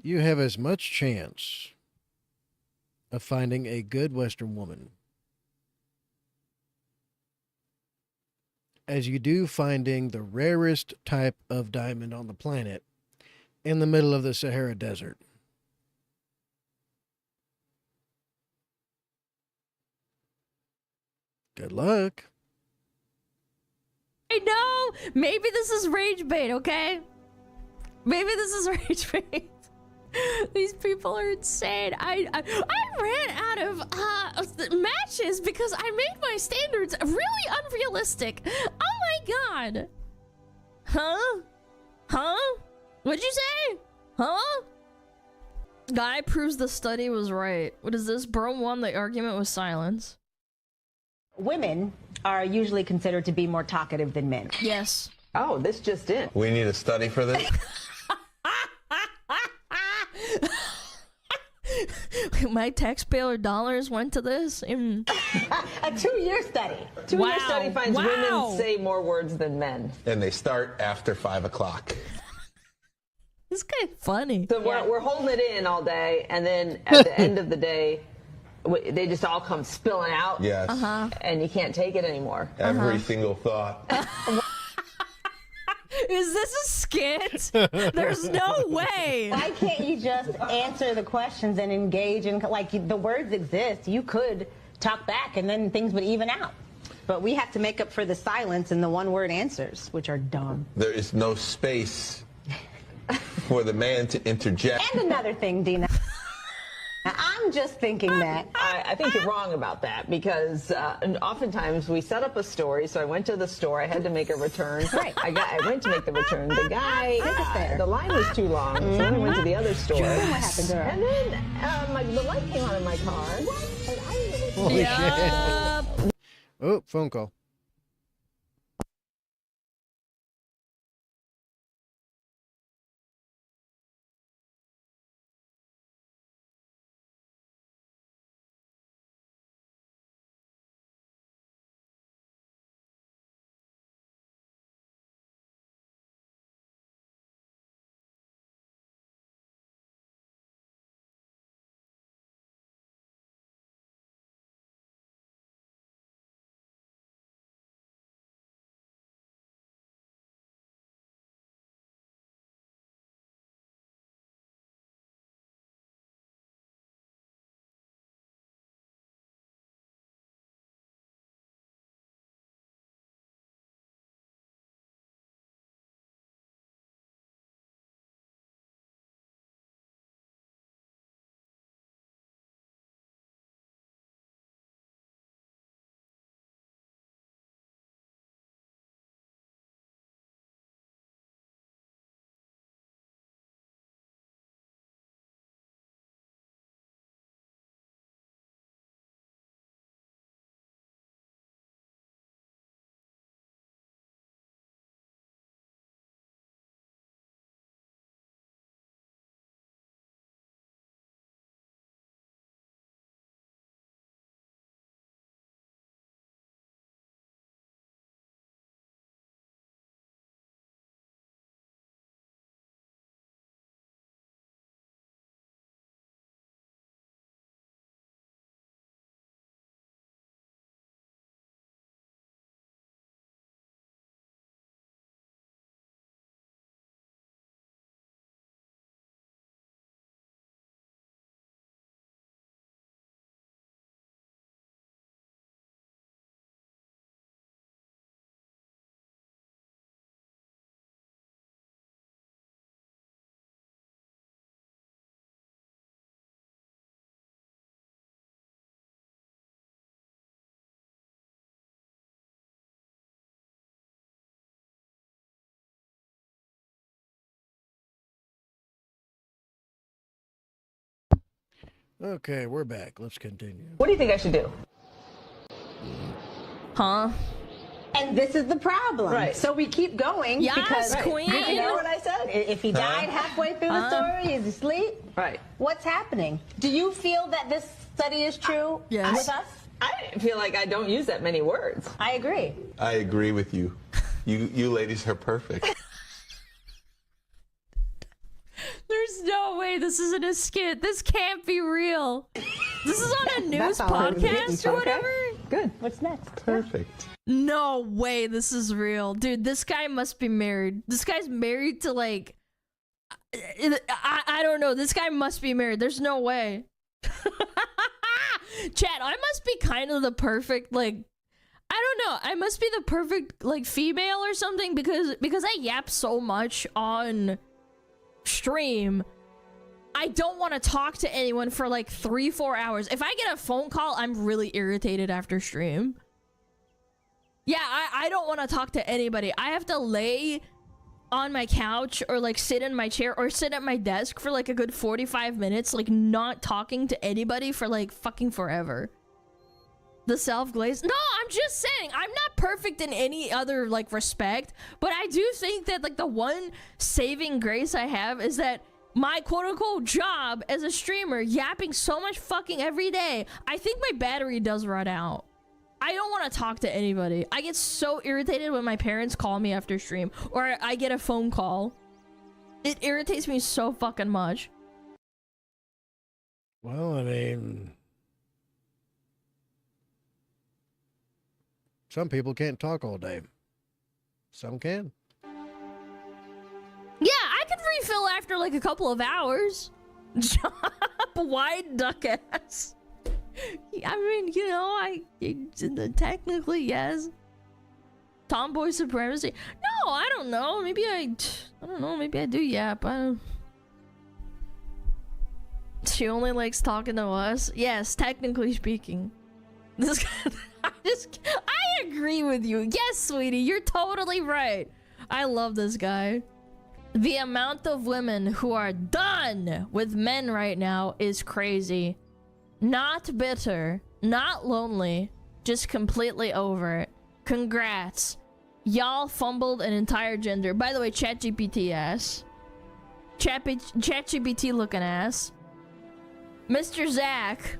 [SPEAKER 1] You have as much chance of finding a good Western woman as you do finding the rarest type of diamond on the planet in the middle of the Sahara Desert. Good luck.
[SPEAKER 5] I know! Maybe this is rage bait, okay? Maybe this is rage bait. These people are insane. I ran out of matches because I made my standards really unrealistic. Oh my god. Huh? Huh? What'd you say? Huh? Guy proves the study was right. What is this? Bro won the argument with silence.
[SPEAKER 10] Women are usually considered to be more talkative than men.
[SPEAKER 5] Yes.
[SPEAKER 11] Oh, this just in.
[SPEAKER 12] We need a study for this?
[SPEAKER 5] My taxpayer dollars went to this?
[SPEAKER 10] A 2-year study.
[SPEAKER 11] 2-year study finds women say more words than men.
[SPEAKER 12] And they start after 5 o'clock.
[SPEAKER 5] This guy's funny.
[SPEAKER 11] So we're holding it in all day, and then at the end of the day, they just all come spilling out.
[SPEAKER 12] Yes.
[SPEAKER 11] And you can't take it anymore.
[SPEAKER 12] Every single thought.
[SPEAKER 5] Is this a skit? There's no way.
[SPEAKER 10] Why can't you just answer the questions and engage in, like, the words exist. You could talk back and then things would even out. But we have to make up for the silence and the one-word answers, which are dumb.
[SPEAKER 12] There is no space for the man to interject.
[SPEAKER 10] And another thing, Dina. I'm just thinking that.
[SPEAKER 11] I think you're wrong about that, because oftentimes we set up a story. So I went to the store. I had to make a return.
[SPEAKER 10] Right.
[SPEAKER 11] I went to make the return. The guy, the line was too long, so then I went to the other store.
[SPEAKER 10] What happened to her?
[SPEAKER 11] And then the light came on in my car. And I
[SPEAKER 1] Holy shit. Oh, phone call. Okay, we're back. Let's continue.
[SPEAKER 11] What do you think I should do?
[SPEAKER 5] Huh?
[SPEAKER 10] And this is the problem.
[SPEAKER 11] Right.
[SPEAKER 10] So we keep going
[SPEAKER 5] Yes,
[SPEAKER 10] because
[SPEAKER 5] queen.
[SPEAKER 10] Did you hear what I said? If he died halfway through the story, is he asleep?
[SPEAKER 11] Right.
[SPEAKER 10] What's happening? Do you feel that this study is true
[SPEAKER 5] Yes.
[SPEAKER 10] with us?
[SPEAKER 11] I feel like I don't use that many words.
[SPEAKER 10] I agree.
[SPEAKER 12] I agree with you. You ladies are perfect.
[SPEAKER 5] There's no way this isn't a skit. This can't be real. This is on a news
[SPEAKER 10] That's all I was getting
[SPEAKER 5] podcast
[SPEAKER 10] to.
[SPEAKER 5] or whatever?
[SPEAKER 10] Good. What's next?
[SPEAKER 12] Perfect.
[SPEAKER 5] No way this is real. Dude, this guy must be married. This guy's married to like... I don't know. This guy must be married. There's no way. Chat, I must be kind of the perfect, like... I don't know. I must be the perfect, like, female or something because I yap so much on stream. I don't want to talk to anyone for like 3-4 hours. If I get a phone call, I'm really irritated after stream. Yeah, I don't want to talk to anybody. I have to lay on my couch or like sit in my chair or sit at my desk for like a good 45 minutes, like not talking to anybody for like fucking forever. The self-glaze? No, I'm just saying, I'm not perfect in any other like respect, but I do think that like the one saving grace I have is that my quote-unquote job as a streamer, yapping so much fucking every day, I think my battery does run out. I don't want to talk to anybody. I get so irritated when my parents call me after stream or I get a phone call. It irritates me so fucking much.
[SPEAKER 1] Well, I mean, some people can't talk all day. Some can.
[SPEAKER 5] Yeah, I could refill after like a couple of hours. Job wide duck ass. I mean, you know, technically, yes. Tomboy supremacy. No, I don't know. Maybe I don't know. Maybe I do yap. I don't... She only likes talking to us. Yes, technically speaking. This I agree with you. Yes, sweetie, you're totally right. I love this guy. The amount of women who are done with men right now is crazy. Not bitter, not lonely, just completely over it. Congrats. Y'all fumbled an entire gender. By the way, ChatGPT ass. ChatGPT looking ass. Mr. Zach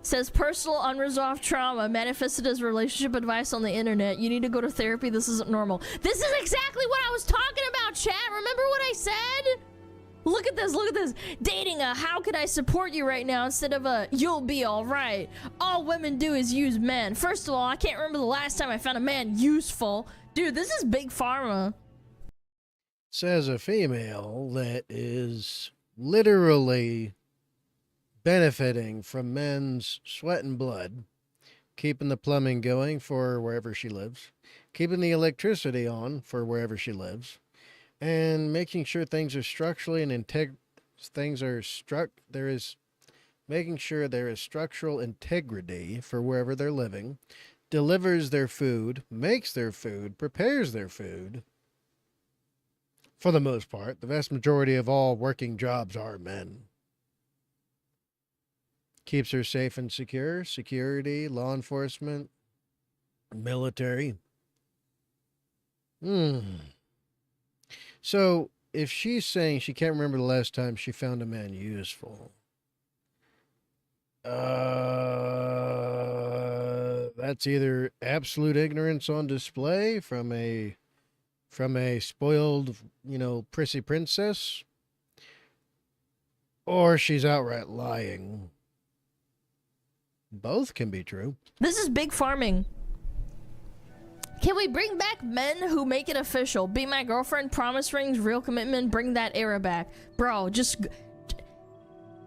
[SPEAKER 5] says personal unresolved trauma manifested as relationship advice on the internet. You need to go to therapy. This isn't normal. This is exactly what I was talking about, chat. Remember what I said? Look at this. Look at this. Dating a how could I support you right now instead of a you'll be all right. All women do is use men. First of all, I can't remember the last time I found a man useful. Dude, this is big pharma.
[SPEAKER 1] Says a female that is literally benefiting from men's sweat and blood, keeping the plumbing going for wherever she lives, keeping the electricity on for wherever she lives, and making sure things are structurally and making sure there is structural integrity for wherever they're living, delivers their food, makes their food, prepares their food. For the most part, the vast majority of all working jobs are men. Keeps her safe and secure, security, law enforcement, military. So, if she's saying she can't remember the last time she found a man useful, that's either absolute ignorance on display from a spoiled, prissy princess, or she's outright lying. Both can be true.
[SPEAKER 5] This is big farming. Can we bring back men who make it official? Be my girlfriend, promise rings, real commitment, bring that era back. Bro, just...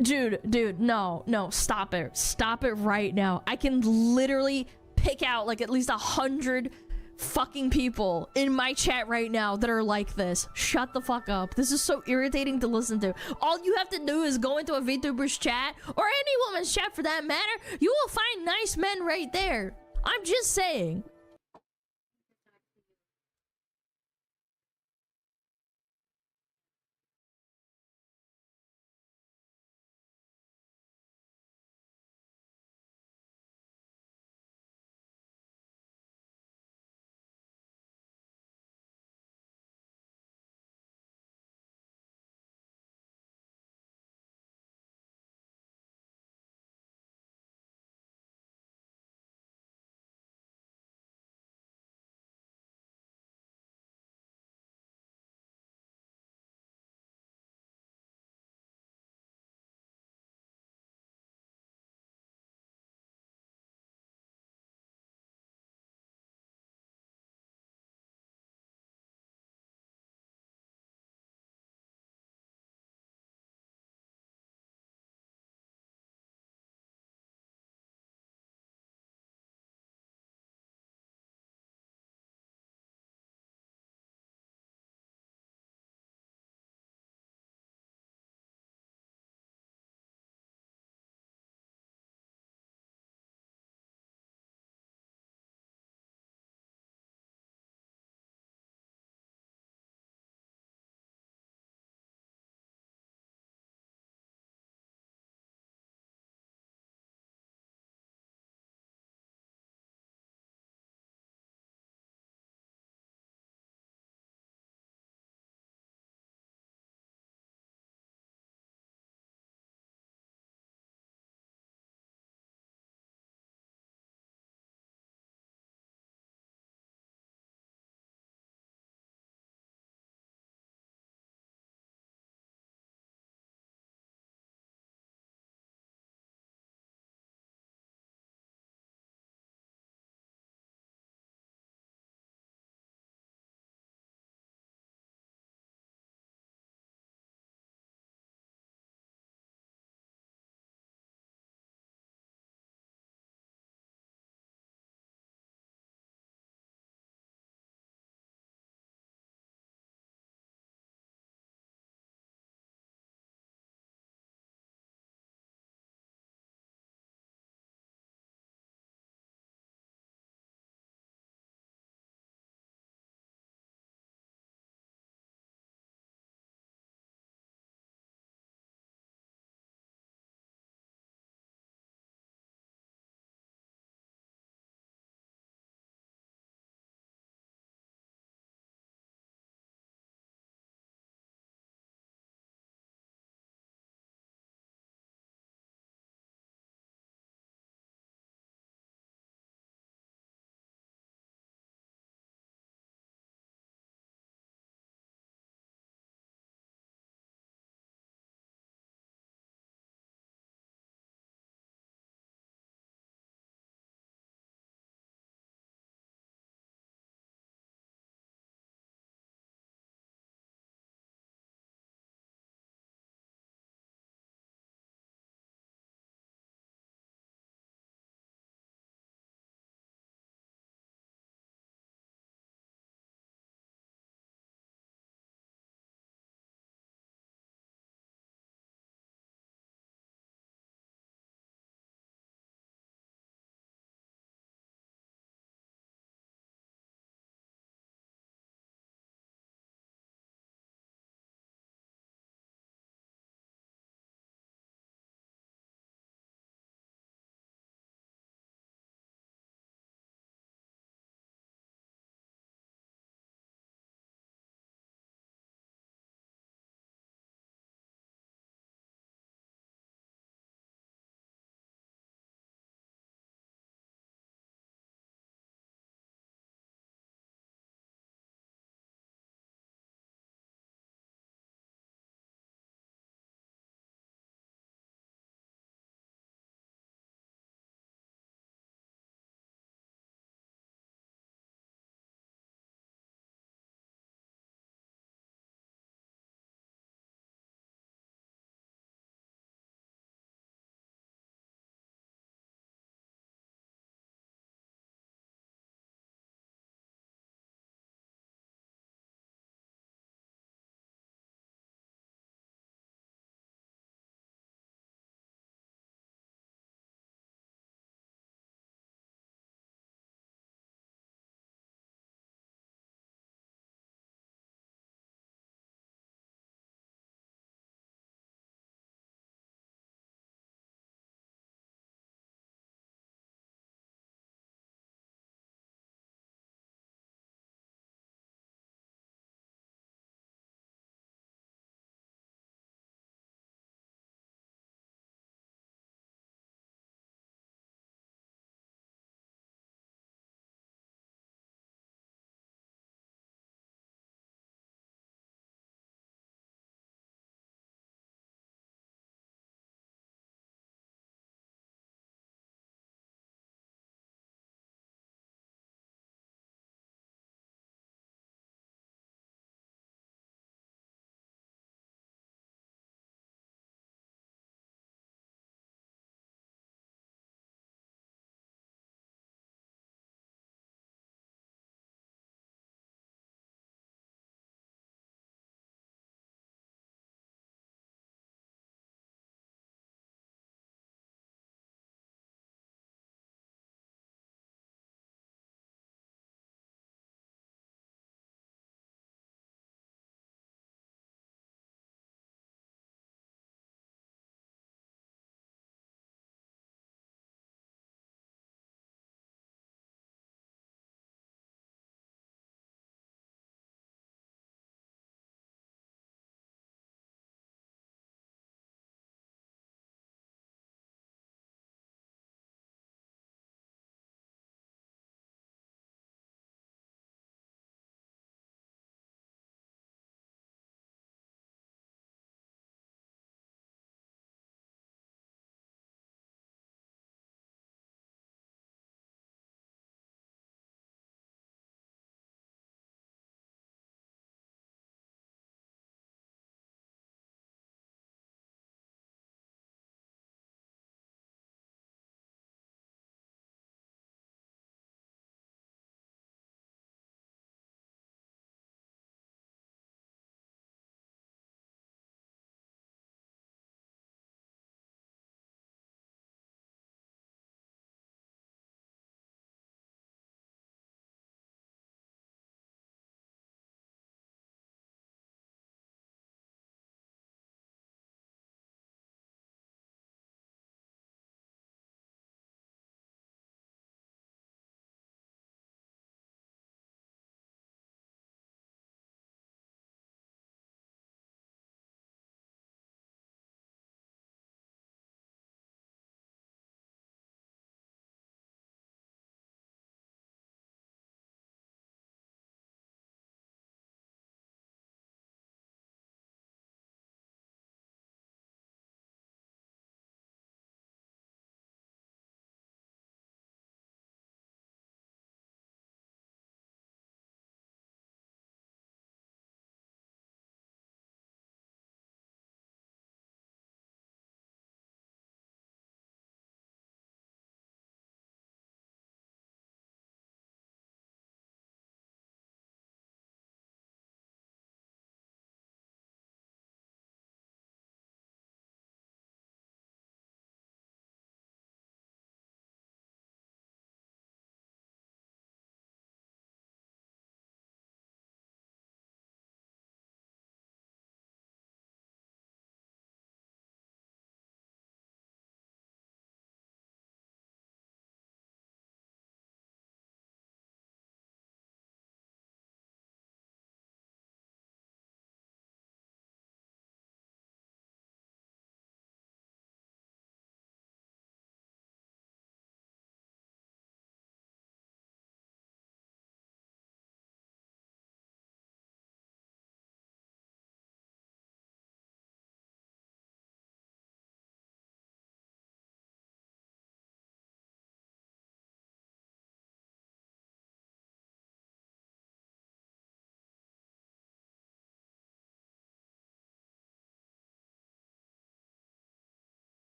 [SPEAKER 5] Dude, no, stop it. Stop it right now. I can literally pick out like at least 100 fucking people in my chat right now that are like this. Shut the fuck up. This is so irritating to listen to. All you have to do is go into a VTuber's chat, or any woman's chat for that matter. You will find nice men right there. I'm just saying.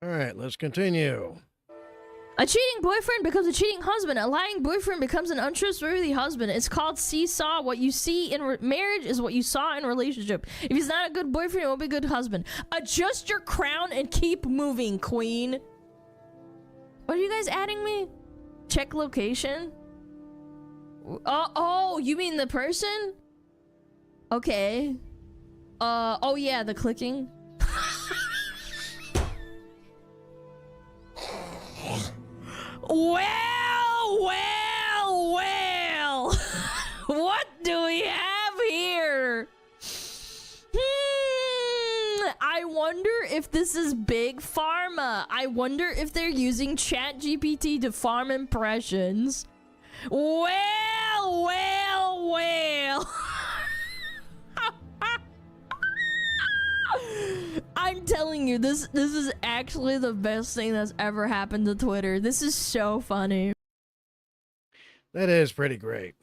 [SPEAKER 1] All right, let's continue.
[SPEAKER 5] A cheating boyfriend becomes a cheating husband. A lying boyfriend becomes an untrustworthy husband. It's called seesaw. What you see in marriage is what you saw in relationship. If he's not a good boyfriend, he won't be a good husband. Adjust your crown and keep moving, queen. What are you guys adding me? Check location. Oh, you mean the person? Okay. Oh yeah, the clicking. Well. What do we have here? I wonder if this is big pharma. I wonder if they're using ChatGPT to farm impressions. Well. I'm telling you, this is actually the best thing that's ever happened to Twitter. This is so funny.
[SPEAKER 1] That is pretty great.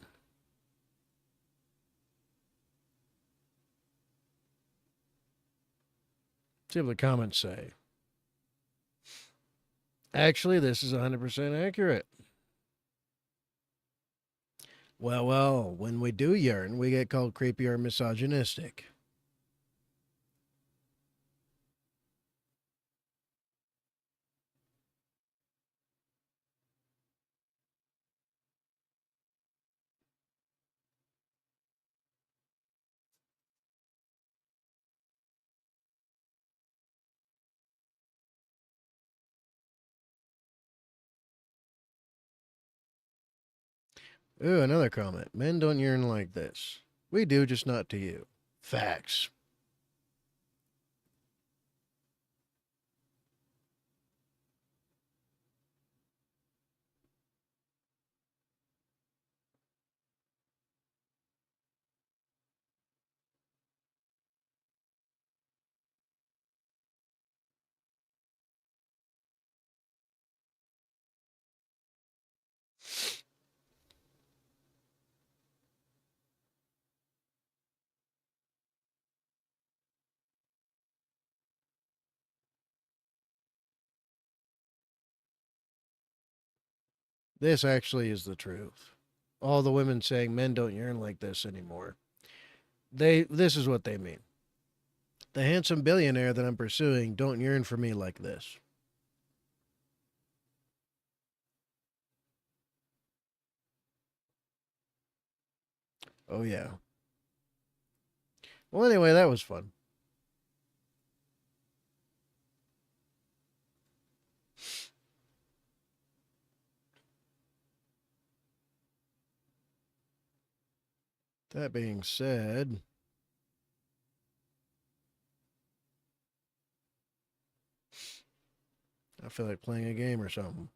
[SPEAKER 1] See what the comments say. Actually, this is 100% accurate. Well, when we do yearn, we get called creepy or misogynistic. Ooh, another comment. Men don't yearn like this. We do, just not to you. Facts. This actually is the truth. All the women saying men don't yearn like this anymore. This is what they mean. The handsome billionaire that I'm pursuing don't yearn for me like this. Oh, yeah. Well, anyway, that was fun. That being said, I feel like playing a game or something.